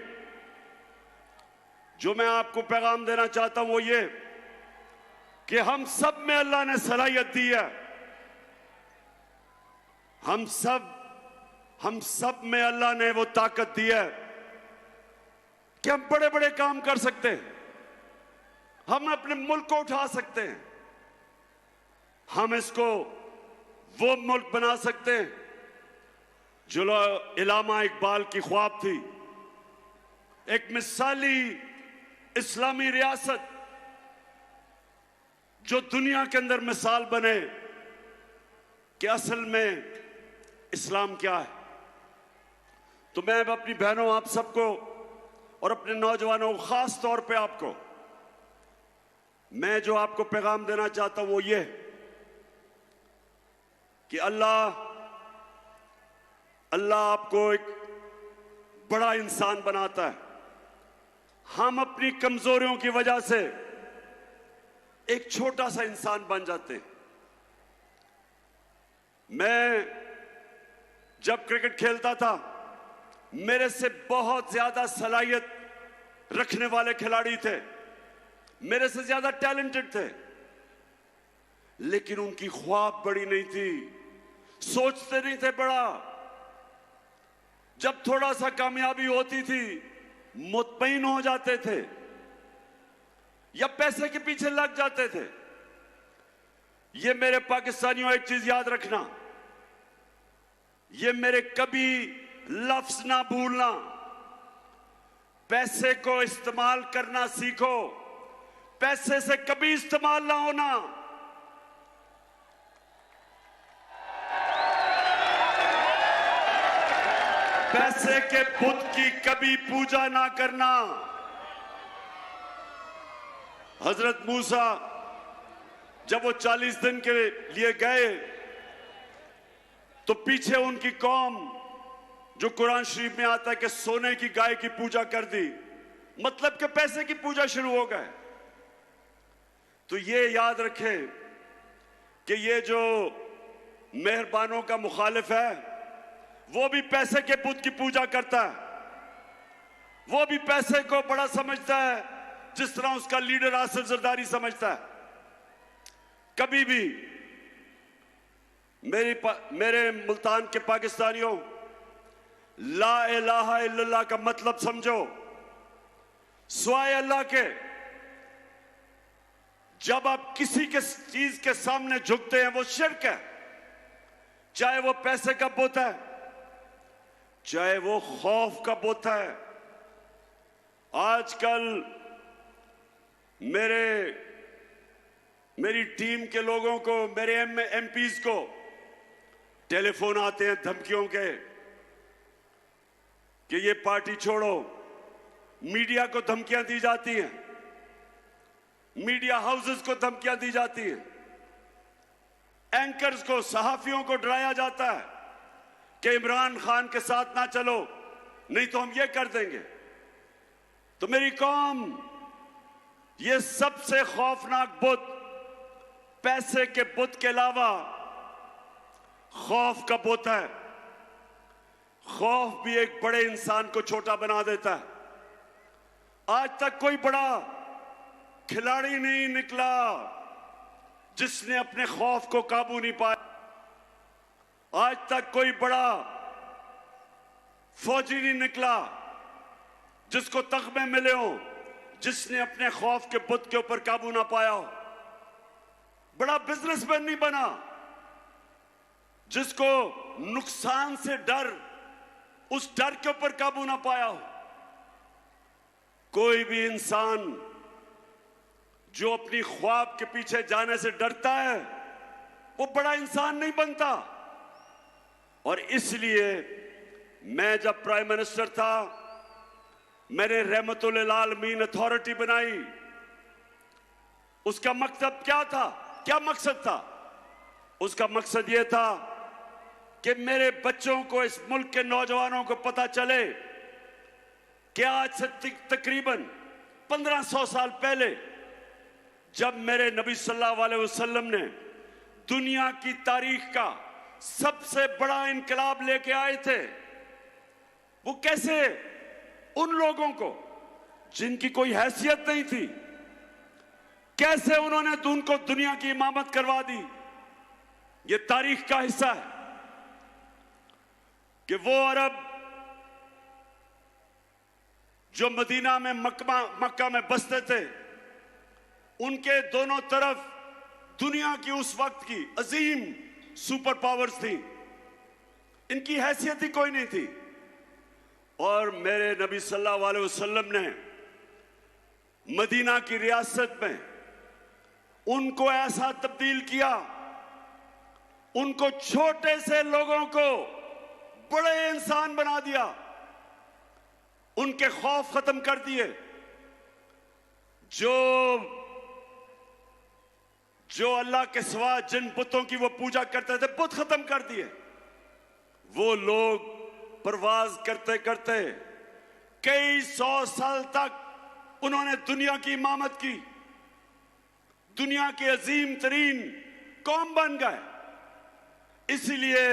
जो मैं आपको पैगाम देना चाहता हूं वो ये कि हम सब में अल्लाह ने सलाहियत दी है, हम सब में अल्लाह ने वो ताकत दी है कि हम बड़े बड़े काम कर सकते हैं, हम अपने मुल्क को उठा सकते हैं, हम इसको वो मुल्क बना सकते हैं जो इलामा इकबाल की ख्वाब थी, एक मिसाली इस्लामी रियासत जो दुनिया के अंदर मिसाल बने कि असल में इस्लाम क्या है। तो मैं अब अपनी बहनों, आप सबको और अपने नौजवानों को, खास तौर पे आपको, मैं जो आपको पैगाम देना चाहता हूं वो ये कि अल्लाह आपको एक बड़ा इंसान बनाता है। हम अपनी कमजोरियों की वजह से एक छोटा सा इंसान बन जाते हैं। मैं जब क्रिकेट खेलता था मेरे से बहुत ज्यादा सलाहियत रखने वाले खिलाड़ी थे, मेरे से ज्यादा टैलेंटेड थे, लेकिन उनकी ख्वाब बड़ी नहीं थी, सोचते नहीं थे बड़ा। जब थोड़ा सा कामयाबी होती थी मुतमईन हो जाते थे या पैसे के पीछे लग जाते थे। ये मेरे पाकिस्तानियों एक चीज याद रखना, ये मेरे कभी लफ्ज ना भूलना, पैसे को इस्तेमाल करना सीखो, पैसे से कभी इस्तेमाल ना होना। पैसे के बुत की कभी पूजा ना करना। हजरत मूसा जब वो 40 दिन के लिए गए तो पीछे उनकी कौम, जो कुरान शरीफ में आता है कि सोने की गाय की पूजा कर दी, मतलब कि पैसे की पूजा शुरू हो गए। तो ये याद रखें कि ये जो मेहरबानों का मुखालिफ है वो भी पैसे के बुत की पूजा करता है, वो भी पैसे को बड़ा समझता है जिस तरह उसका लीडर आसिफ जरदारी समझता है। कभी भी मेरे मुल्तान के पाकिस्तानियों, ला इलाहा इल्लल्लाह का मतलब समझो, स्वाय अल्लाह के। जब आप किसी के चीज के सामने झुकते हैं वो शिर्क है, चाहे वो पैसे का बुत है, चाहे वो खौफ का बुत है। आजकल मेरी टीम के लोगों को, मेरे एमपीज को टेलीफोन आते हैं धमकियों के कि ये पार्टी छोड़ो। मीडिया को धमकियां दी जाती हैं, मीडिया हाउसेस को धमकियां दी जाती हैं, एंकर्स को, सहाफियों को डराया जाता है कि इमरान खान के साथ ना चलो नहीं तो हम ये कर देंगे। तो मेरी कौम, ये सबसे खौफनाक बुत पैसे के बुत के अलावा खौफ का बुत है। खौफ भी एक बड़े इंसान को छोटा बना देता है। आज तक कोई बड़ा खिलाड़ी नहीं निकला जिसने अपने खौफ को काबू नहीं पाया। आज तक कोई बड़ा फौजी नहीं निकला जिसको तगमे मिले हो, जिसने अपने खौफ के बुत के ऊपर काबू ना पाया हो। बड़ा बिजनेसमैन नहीं बना जिसको नुकसान से डर, उस डर के ऊपर काबू ना पाया हो। कोई भी इंसान जो अपनी ख्वाब के पीछे जाने से डरता है वो बड़ा इंसान नहीं बनता। और इसलिए मैं जब प्राइम मिनिस्टर था मैंने रहमतुल आलमीन अथॉरिटी बनाई। उसका मकसद क्या था? क्या मकसद था? उसका मकसद यह था कि मेरे बच्चों को, इस मुल्क के नौजवानों को पता चले कि आज से तकरीबन 1500 साल पहले जब मेरे नबी सल्लल्लाहु अलैहि वसल्लम ने दुनिया की तारीख का सबसे बड़ा इनकलाब लेके आए थे, वो कैसे उन लोगों को जिनकी कोई हैसियत नहीं थी, कैसे उन्होंने उनको दुनिया की इमामत करवा दी। ये तारीख का हिस्सा है कि वो अरब जो मदीना में मक्का में बसते थे, उनके दोनों तरफ दुनिया की उस वक्त की अजीम सुपर पावर्स थी, इनकी हैसियत ही कोई नहीं थी। और मेरे नबी सल्लल्लाहु अलैहि वसल्लम ने मदीना की रियासत में उनको ऐसा तब्दील किया, उनको छोटे से लोगों को बड़े इंसान बना दिया, उनके खौफ खत्म कर दिए। जो अल्लाह के सिवा जिन बुतों की वो पूजा करते थे, बुत खत्म कर दिए। वो लोग परवाज करते करते कई 100 साल तक उन्होंने दुनिया की इमामत की, दुनिया के अजीम तरीन कौम बन गए। इसलिए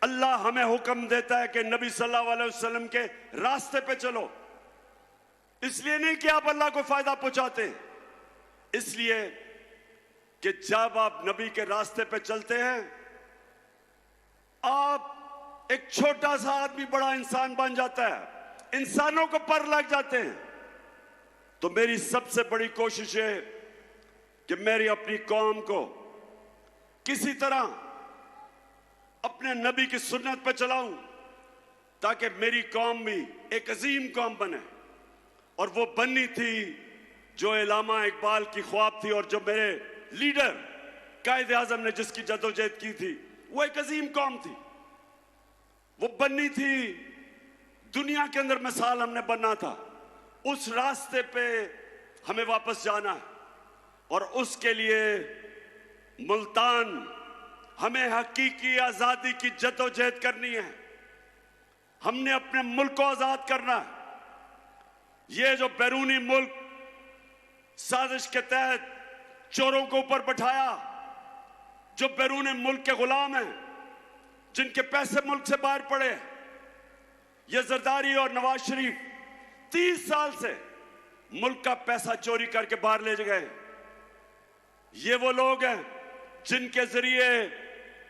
अल्लाह हमें हुक्म देता है कि नबी सल्लल्लाहु अलैहि वसल्लम के रास्ते पे चलो। इसलिए नहीं कि आप अल्लाह को फायदा पहुंचाते, इसलिए कि जब आप नबी के रास्ते पे चलते हैं, आप एक छोटा सा आदमी बड़ा इंसान बन जाता है, इंसानों को पर लग जाते हैं। तो मेरी सबसे बड़ी कोशिश है कि मेरी अपनी कौम को किसी तरह अपने नबी की सुन्नत पर चलाऊं, ताकि मेरी कौम भी एक अजीम कौम बने। और वो बननी थी जो इलामा इकबाल की ख्वाब थी, और जो मेरे लीडर कायदे आजम ने जिसकी जदोजहद की थी, वो एक अजीम कौम थी। वो बननी थी, दुनिया के अंदर मिसाल हमने बनना था। उस रास्ते पे हमें वापस जाना है, और उसके लिए मुल्तान हमें हकीकी आजादी की जदोजहद करनी है। हमने अपने मुल्क को आजाद करना है। ये जो बैरूनी मुल्क साजिश के तहत चोरों को ऊपर बैठाया, जो बैरूनी मुल्क के गुलाम हैं, जिनके पैसे मुल्क से बाहर पड़े, ये जरदारी और नवाज शरीफ 30 साल से मुल्क का पैसा चोरी करके बाहर ले गए। ये वो लोग हैं जिनके जरिए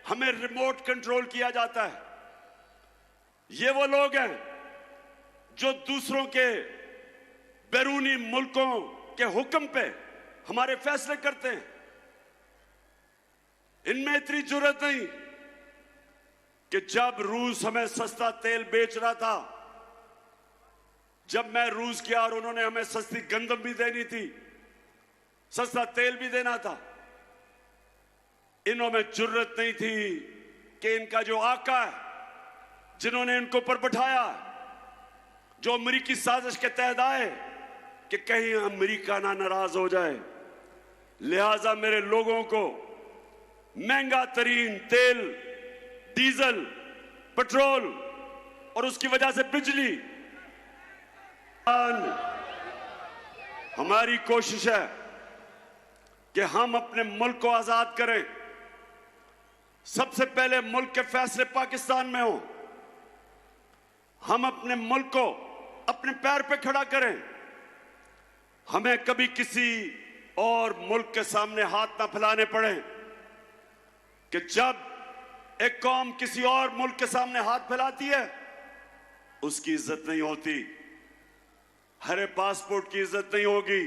हमें रिमोट कंट्रोल किया जाता है। ये वो लोग हैं जो दूसरों के बैरूनी मुल्कों के हुक्म पे हमारे फैसले करते हैं। इनमें इतनी जुर्रत नहीं कि जब रूस हमें सस्ता तेल बेच रहा था, जब मैं रूस गया और उन्होंने हमें सस्ती गंदम भी देनी थी, सस्ता तेल भी देना था, इन्हों में जुर्रत नहीं थी कि इनका जो आका है, जिन्होंने इनको ऊपर बैठाया, जो अमेरिकी साजिश के तहत आए कि कहीं अमेरिका ना नाराज हो जाए, लिहाजा मेरे लोगों को महंगा तरीन तेल, डीजल, पेट्रोल और उसकी वजह से बिजली, हमारी कोशिश है कि हम अपने मुल्क को आजाद करें। सबसे पहले मुल्क के फैसले पाकिस्तान में हो। हम अपने मुल्क को अपने पैर पे खड़ा करें। हमें कभी किसी और मुल्क के सामने हाथ ना फैलाने पड़े कि जब एक कौम किसी और मुल्क के सामने हाथ फैलाती है, उसकी इज्जत नहीं होती। हरे पासपोर्ट की इज्जत नहीं होगी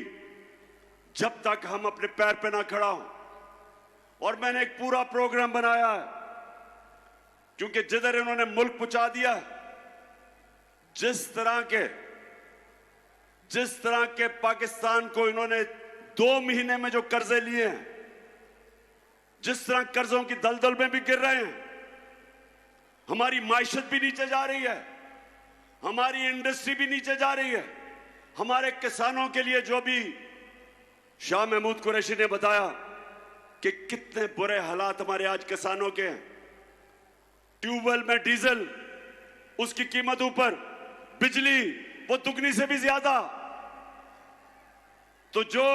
जब तक हम अपने पैर पे ना खड़ा हो। और मैंने एक पूरा प्रोग्राम बनाया है, क्योंकि जिधर इन्होंने मुल्क पहुंचा दिया, जिस तरह के पाकिस्तान को इन्होंने 2 महीने में जो कर्जे लिए हैं, जिस तरह कर्जों की दलदल में भी गिर रहे हैं, हमारी माइशत भी नीचे जा रही है, हमारी इंडस्ट्री भी नीचे जा रही है। हमारे किसानों के लिए जो भी शाह महमूद कुरैशी ने बताया कि कितने बुरे हालात हमारे आज किसानों के हैं। ट्यूबवेल में डीजल, उसकी कीमत ऊपर, बिजली वो दुगनी से भी ज्यादा। तो जो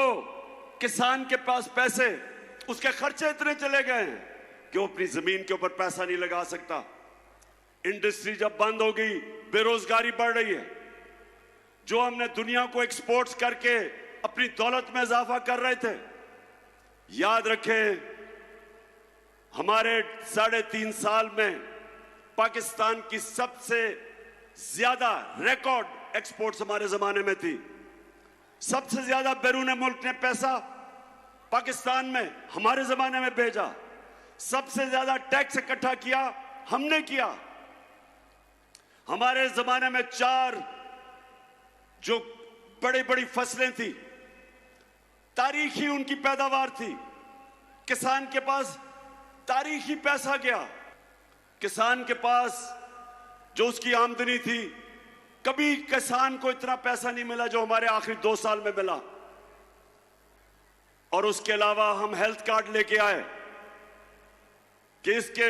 किसान के पास पैसे, उसके खर्चे इतने चले गए हैं कि वो अपनी जमीन के ऊपर पैसा नहीं लगा सकता। इंडस्ट्री जब बंद हो गई, बेरोजगारी बढ़ रही है। जो हमने दुनिया को एक्सपोर्ट्स करके अपनी दौलत में इजाफा कर रहे थे, याद रखें हमारे 3.5 साल में पाकिस्तान की सबसे ज्यादा रिकॉर्ड एक्सपोर्ट्स हमारे जमाने में थी। सबसे ज्यादा बैरून मुल्क ने पैसा पाकिस्तान में हमारे जमाने में भेजा। सबसे ज्यादा टैक्स इकट्ठा किया हमने किया। हमारे जमाने में 4 जो बड़ी बड़ी फसलें थी, तारीखी उनकी पैदावार थी। किसान के पास तारीखी पैसा गया। किसान के पास जो उसकी आमदनी थी, कभी किसान को इतना पैसा नहीं मिला जो हमारे आखिरी 2 साल में मिला। और उसके अलावा हम हेल्थ कार्ड लेके आए कि इसके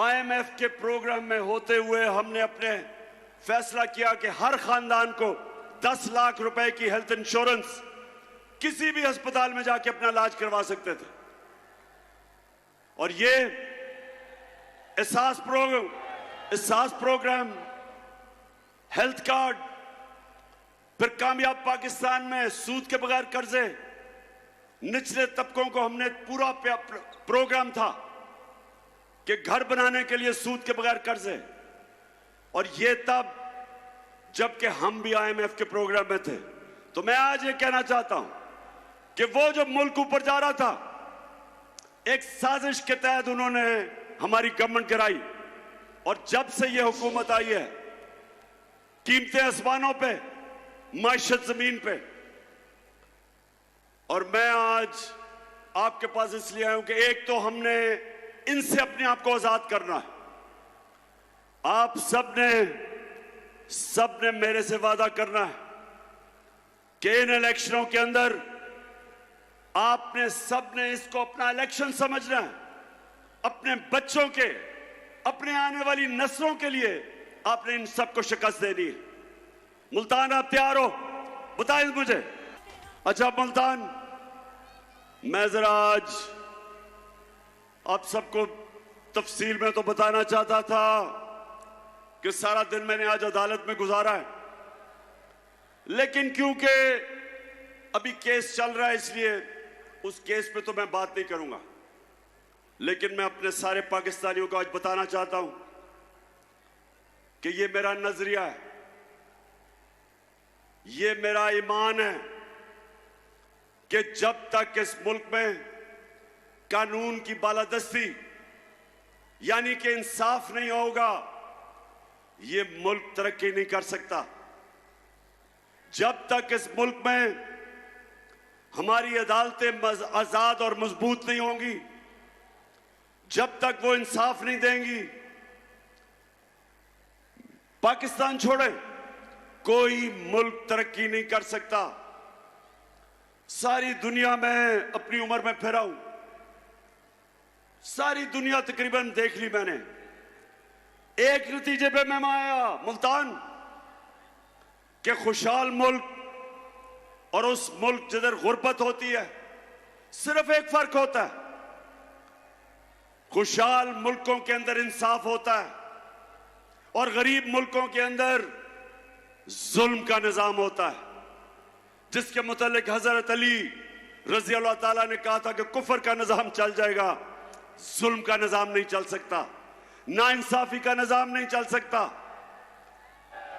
IMF के प्रोग्राम में होते हुए हमने अपने फैसला किया कि हर खानदान को 10 लाख रुपए की हेल्थ इंश्योरेंस किसी भी अस्पताल में जाके अपना इलाज करवा सकते थे। और ये एहसास प्रोग्राम एहसास प्रोग्राम, हेल्थ कार्ड, फिर कामयाब पाकिस्तान में सूद के बगैर कर्जे, निचले तबकों को हमने पूरा प्रोग्राम था कि घर बनाने के लिए सूद के बगैर कर्जे। और ये तब जबकि हम भी IMF के प्रोग्राम में थे। तो मैं आज ये कहना चाहता हूं कि वो जो मुल्क ऊपर जा रहा था, एक साजिश के तहत उन्होंने हमारी गवर्नमेंट गिराई। और जब से ये हुकूमत आई है, कीमतें आसमानों पे, माइशत जमीन पे। और मैं आज आपके पास इसलिए आया हूं कि एक तो हमने इनसे अपने आप को आजाद करना है। आप सबने मेरे से वादा करना है कि इन इलेक्शनों के अंदर आपने सबने इसको अपना इलेक्शन समझना है। अपने बच्चों के, अपने आने वाली नस्लों के लिए आपने इन सबको शिकस्त देनी है। मुल्तान, आप तैयार हो? बताएं मुझे। अच्छा मुल्तान, मैं जरा आज आप सबको तफसील में तो बताना चाहता था कि सारा दिन मैंने आज अदालत में गुजारा है, लेकिन क्योंकि अभी केस चल रहा है इसलिए उस केस पे तो मैं बात नहीं करूंगा। लेकिन मैं अपने सारे पाकिस्तानियों को आज बताना चाहता हूं कि ये मेरा नजरिया है, ये मेरा ईमान है कि जब तक इस मुल्क में कानून की बालादस्ती यानी कि इंसाफ नहीं होगा, ये मुल्क तरक्की नहीं कर सकता। जब तक इस मुल्क में हमारी अदालतें आजाद और मजबूत नहीं होंगी, जब तक वो इंसाफ नहीं देंगी, पाकिस्तान छोड़े कोई मुल्क तरक्की नहीं कर सकता। सारी दुनिया में अपनी उम्र में फिरा हूं, सारी दुनिया तकरीबन देख ली मैंने। एक नतीजे पे मैं आया मुल्तान कि खुशहाल मुल्क और उस मुल्क जिधर गुर्बत होती है, सिर्फ एक फर्क होता है, खुशहाल मुल्कों के अंदर इंसाफ होता है और गरीब मुल्कों के अंदर जुल्म का निजाम होता है, जिसके मुतालिक हजरत अली रजी अल्लाह ताला ने कहा था कि कुफर का निजाम चल जाएगा, जुल्म का निजाम नहीं चल सकता, नाइंसाफी का निजाम नहीं चल सकता।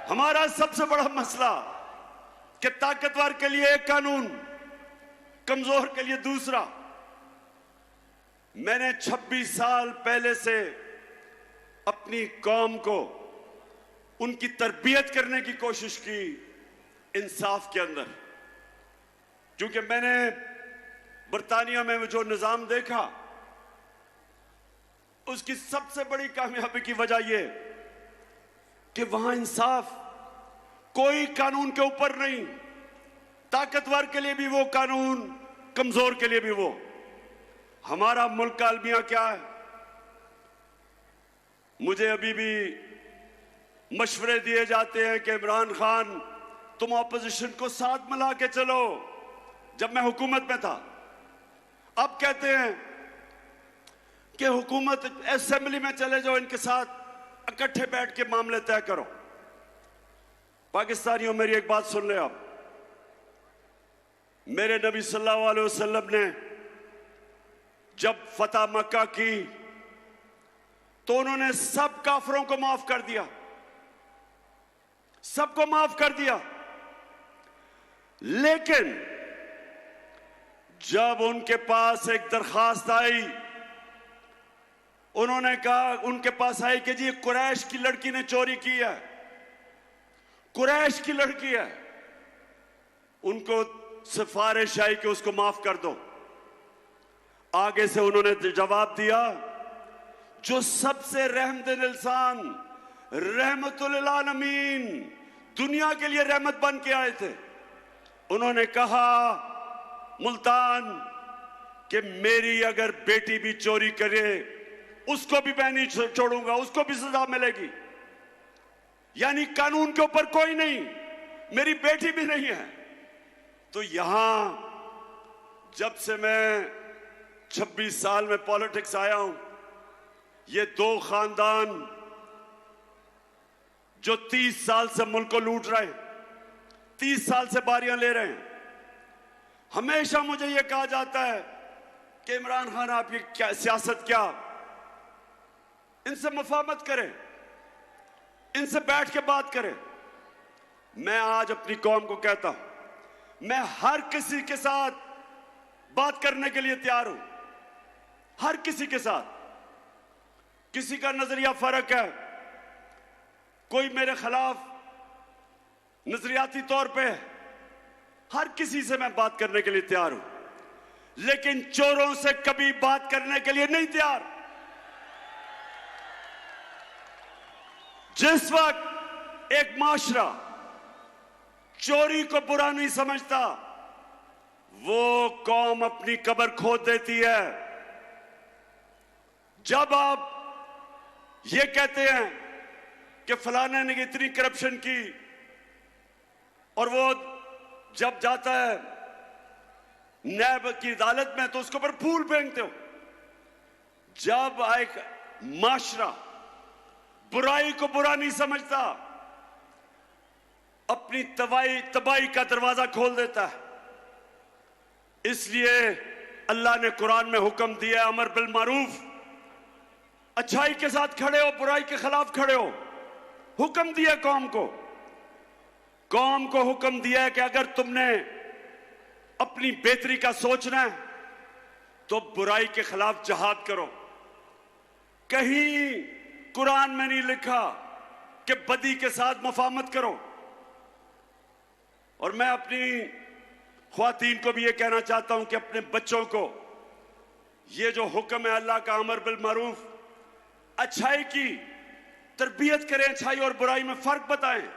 हमारा सबसे बड़ा मसला कि ताकतवर के लिए एक कानून, कमजोर के लिए दूसरा। मैंने 26 साल पहले से अपनी कौम को उनकी तरबियत करने की कोशिश की इंसाफ के अंदर, क्योंकि मैंने बरतानिया में जो निजाम देखा, उसकी सबसे बड़ी कामयाबी की वजह यह कि वहां इंसाफ कोई कानून के ऊपर नहीं, ताकतवर के लिए भी वो कानून, कमजोर के लिए भी वो। हमारा मुल्क का अलमिया क्या है? मुझे अभी भी मशवरे दिए जाते हैं कि इमरान खान तुम ऑपोजिशन को साथ मिला के चलो। जब मैं हुकूमत में था, अब कहते हैं कि हुकूमत असेंबली में चले जाओ, इनके साथ इकट्ठे बैठ के मामले तय करो। पाकिस्तानियों, मेरी एक बात सुन ले आप। मेरे नबी सल्लल्लाहु अलैहि वसल्लम ने जब फतह मक्का की तो उन्होंने सब काफिरों को माफ कर दिया, सबको माफ कर दिया। लेकिन जब उनके पास एक दरखास्त आई, उन्होंने कहा, उनके पास आई कि जी कुरैश की लड़की ने चोरी की है, कुरैश की लड़की है, उनको सिफारिश आई कि उसको माफ कर दो। आगे से उन्होंने जवाब दिया, जो सबसे रहमत इंसान, रहमतुल आलमीन, दुनिया के लिए रहमत बन के आए थे, उन्होंने कहा मुल्तान कि मेरी अगर बेटी भी चोरी करे उसको भी मैं नहीं छोड़ूंगा, उसको भी सजा मिलेगी। यानी कानून के ऊपर कोई नहीं, मेरी बेटी भी नहीं है। तो यहां जब से मैं 26 साल में पॉलिटिक्स आया हूं, ये दो खानदान जो 30 साल से मुल्क को लूट रहे हैं, 30 साल से बारियां ले रहे हैं। हमेशा मुझे यह कहा जाता है कि इमरान खान आप ये क्या सियासत, क्या इनसे मुफाहमत करें, इनसे बैठ के बात करें। मैं आज अपनी कौम को कहता हूं, मैं हर किसी के साथ बात करने के लिए तैयार हूं, हर किसी के साथ। किसी का नजरिया फर्क है, कोई मेरे खिलाफ नजरियाती तौर पे है, हर किसी से मैं बात करने के लिए तैयार हूं, लेकिन चोरों से कभी बात करने के लिए नहीं तैयार। जिस वक्त एक माशरा चोरी को बुरा नहीं समझता, वो कौम अपनी कब्र खोद देती है। जब आप ये कहते हैं कि फलाने ने इतनी करप्शन की, और वो जब जाता है न्याय की अदालत में तो उसके ऊपर फूल फेंकते हो। जब एक माशरा बुराई को बुरा नहीं समझता, अपनी तबाही का दरवाजा खोल देता है। इसलिए अल्लाह ने कुरान में हुक्म दिया, अमर बिल मारूफ, अच्छाई के साथ खड़े हो, बुराई के खिलाफ खड़े हो। हुक्म दिया कौम को हुक्म दिया है कि अगर तुमने अपनी बेहतरी का सोचना है तो बुराई के खिलाफ जिहाद करो। कहीं कुरान में नहीं लिखा कि बदी के साथ मुफाहमत करो। और मैं अपनी ख्वातीन को भी ये कहना चाहता हूं कि अपने बच्चों को ये जो हुक्म है अल्लाह का, अमर बिल मारूफ, अच्छाई की तरबियत करें, अच्छाई और बुराई में फर्क बताएं।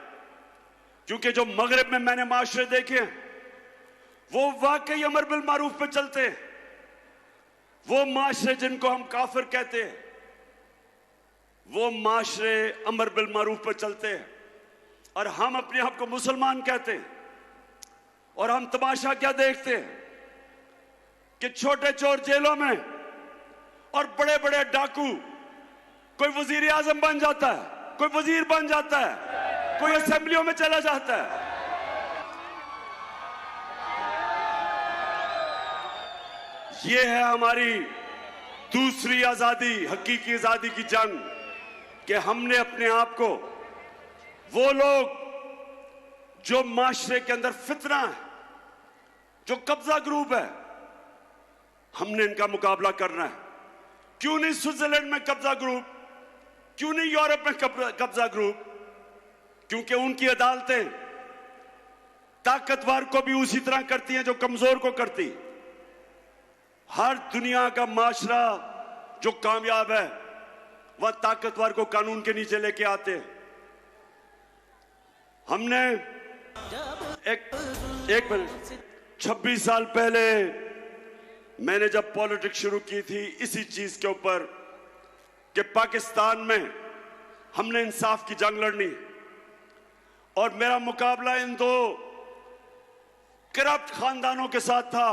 क्योंकि जो मगरिब में मैंने माशरे देखे वो वाकई अमर बिल मारूफ पे चलते हैं। वो माशरे जिनको हम काफिर कहते हैं, वो माशरे अमर बिल मारूफ पे चलते हैं, और हम अपने आप को मुसलमान कहते हैं। और हम तमाशा क्या देखते हैं कि छोटे चोर जेलों में और बड़े बड़े डाकू, कोई वजीर आजम बन जाता है, कोई वजीर बन जाता है, कोई असेंबलियों में चला जाता है। ये है हमारी दूसरी आजादी, हकीकी आजादी की जंग, कि हमने अपने आप को, वो लोग जो माशरे के अंदर फितना है, जो कब्जा ग्रुप है, हमने इनका मुकाबला करना है। क्यों नहीं स्विट्जरलैंड में कब्जा ग्रुप, क्यों नहीं यूरोप में कब्जा ग्रुप? क्योंकि उनकी अदालतें ताकतवर को भी उसी तरह करती हैं जो कमजोर को करती। हर दुनिया का माशरा जो कामयाब है वह ताकतवर को कानून के नीचे लेके आते हैं। हमने एक मिनट, 26 साल पहले मैंने जब पॉलिटिक्स शुरू की थी इसी चीज के ऊपर कि पाकिस्तान में हमने इंसाफ की जंग लड़नी, और मेरा मुकाबला इन दो करप्ट खानदानों के साथ था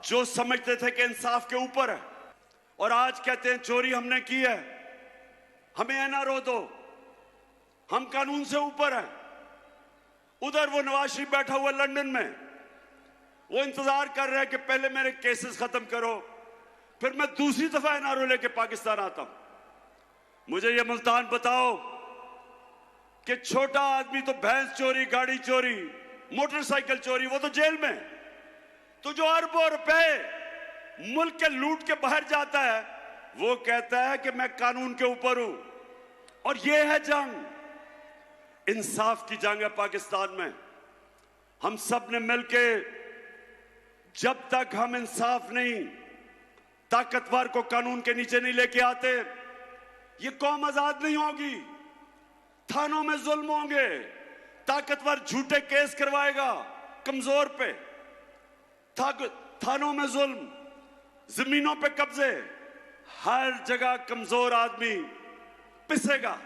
जो समझते थे कि इंसाफ के ऊपर है, और आज कहते हैं चोरी हमने की है, हमें एनआरओ दो, हम कानून से ऊपर हैं। उधर वो नवाज शरीफ बैठा हुआ लंदन में, वो इंतजार कर रहे हैं कि पहले मेरे केसेस खत्म करो, फिर मैं दूसरी दफा एनआरओ लेके पाकिस्तान आता हूं। मुझे ये मुल्तान बताओ कि छोटा आदमी तो भैंस चोरी, गाड़ी चोरी, मोटरसाइकिल चोरी, वो तो जेल में। तो जो अरबों रुपए मुल्क के लूट के बाहर जाता है वो कहता है कि मैं कानून के ऊपर हूं। और ये है जंग, इंसाफ की जंग है पाकिस्तान में। हम सब ने मिलके, जब तक हम इंसाफ नहीं, ताकतवर को कानून के नीचे नहीं लेके आते, ये कौम आजाद नहीं होगी। थानों में जुल्म होंगे, ताकतवर झूठे केस करवाएगा कमजोर पे, थानों में जुल्म, जमीनों पे कब्जे, हर जगह कमजोर आदमी पिसेगा।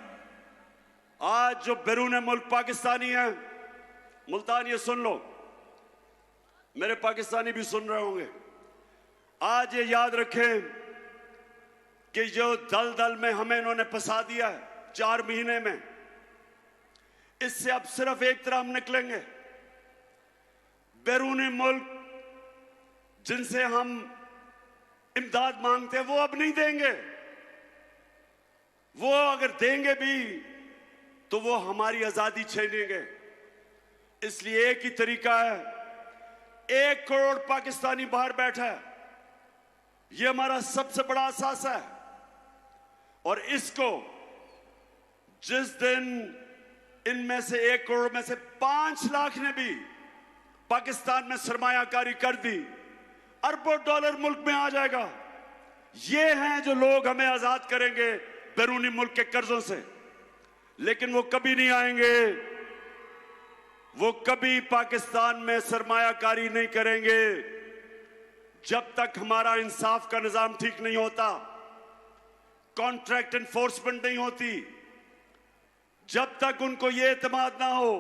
आज जो बैरून मुल्क पाकिस्तानी है, मुल्तान ये सुन लो, मेरे पाकिस्तानी भी सुन रहे होंगे, आज ये याद रखें कि जो दल दल में हमें इन्होंने फंसा दिया है 4 महीने में, इससे अब सिर्फ एक तरह हम निकलेंगे। बैरूनी मुल्क जिनसे हम इमदाद मांगते हैं वो अब नहीं देंगे। वो अगर देंगे भी तो वो हमारी आजादी छीनेंगे। इसलिए एक ही तरीका है, 1 करोड़ पाकिस्तानी बाहर बैठा है, ये हमारा सबसे बड़ा असासा है। और इसको जिस दिन इनमें से 1 करोड़ में से 5 लाख ने भी पाकिस्तान में सरमायाकारी कर दी, अरबों डॉलर मुल्क में आ जाएगा। ये हैं जो लोग हमें आजाद करेंगे बैरूनी मुल्क के कर्जों से। लेकिन वो कभी नहीं आएंगे, वो कभी पाकिस्तान में सरमायाकारी नहीं करेंगे जब तक हमारा इंसाफ का निजाम ठीक नहीं होता, कॉन्ट्रैक्ट एनफोर्समेंट नहीं होती, जब तक उनको ये एतमाद ना हो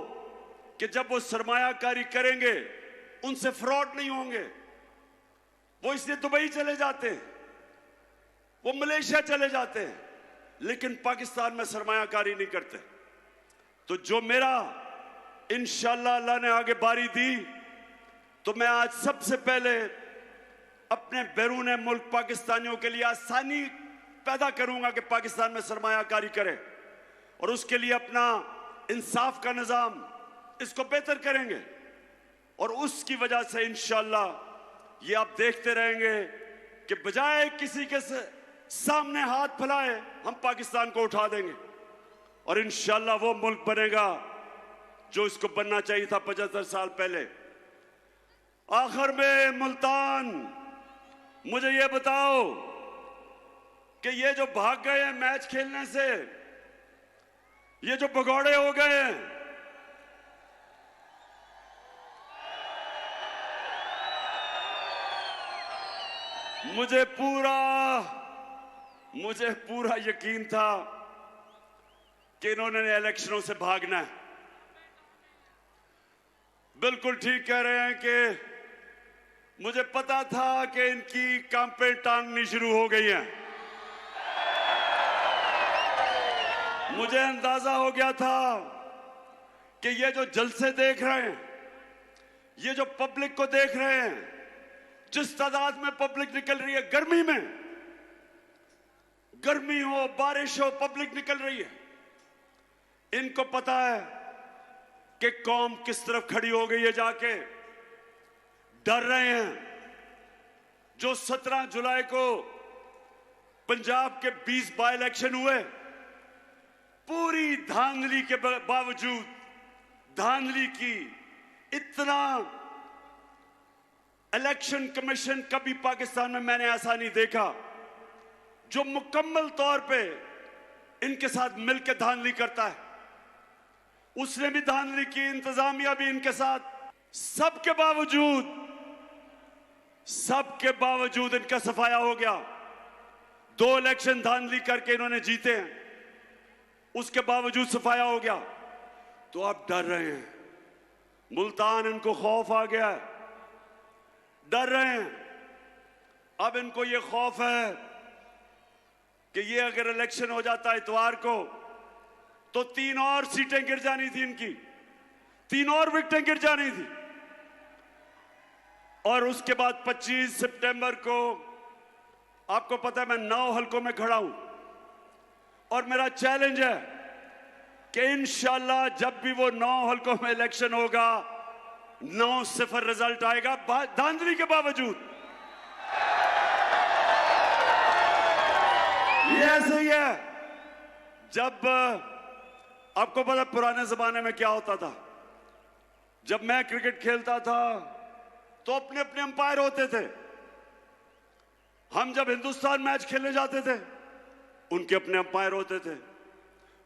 कि जब वो सरमायाकारी करेंगे उनसे फ्रॉड नहीं होंगे। वो इसलिए दुबई चले जाते हैं, वो मलेशिया चले जाते हैं, लेकिन पाकिस्तान में सरमायाकारी नहीं करते। तो जो मेरा इंशाअल्लाह अल्लाह ने आगे बारी दी, तो मैं आज सबसे पहले अपने बैरून मुल्क पाकिस्तानियों के लिए आसानी पैदा करूंगा कि पाकिस्तान में सरमायाकारी करें, और उसके लिए अपना इंसाफ का निजाम इसको बेहतर करेंगे। और उसकी वजह से इंशाअल्लाह ये आप देखते रहेंगे कि बजाय किसी के सामने हाथ फैलाए हम पाकिस्तान को उठा देंगे, और इंशाअल्लाह वो मुल्क बनेगा जो इसको बनना चाहिए था 75 साल पहले। आखिर में मुल्तान, मुझे ये बताओ कि ये जो भाग गए हैं मैच खेलने से, ये जो भगौड़े हो गए हैं, मुझे पूरा यकीन था कि इन्होंने इलेक्शनों से भागना है। बिल्कुल ठीक कह रहे हैं कि मुझे पता था कि इनकी कांपें टांगनी शुरू हो गई हैं। मुझे अंदाजा हो गया था कि ये जो जलसे देख रहे हैं, ये जो पब्लिक को देख रहे हैं, जिस तादाद में पब्लिक निकल रही है, गर्मी हो बारिश हो पब्लिक निकल रही है, इनको पता है कि कौम किस तरफ खड़ी हो गई है। जाके डर रहे हैं। जो 17 जुलाई को पंजाब के 20 बाई इलेक्शन हुए, पूरी धांधली के बावजूद, धांधली की, इतना इलेक्शन कमीशन कभी पाकिस्तान में मैंने ऐसा नहीं देखा जो मुकम्मल तौर पे इनके साथ मिलकर धांधली करता है। उसने भी धांधली की, इंतजामिया भी इनके साथ। सबके बावजूद इनका सफाया हो गया। 2 इलेक्शन धांधली करके इन्होंने जीते हैं, उसके बावजूद सफाया हो गया। तो आप डर रहे हैं, मुल्तान इनको खौफ आ गया है, डर रहे हैं। अब इनको ये खौफ है कि ये अगर इलेक्शन हो जाता है इतवार को, तो 3 और सीटें गिर जानी थी इनकी, 3 और विकेटें गिर जानी थी। और उसके बाद 25 सितंबर को आपको पता है मैं 9 हलकों में खड़ा हूं, और मेरा चैलेंज है कि इंशाअल्लाह जब भी वो 9 हलकों में इलेक्शन होगा, 9-0 रिजल्ट आएगा धांधली के बावजूद। ये ऐसे ही है। जब आपको पता पुराने जमाने में क्या होता था, जब मैं क्रिकेट खेलता था तो अपने अपने अंपायर होते थे। हम जब हिंदुस्तान मैच खेलने जाते थे, उनके अपने अंपायर होते थे।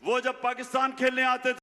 वो जब पाकिस्तान खेलने आते थे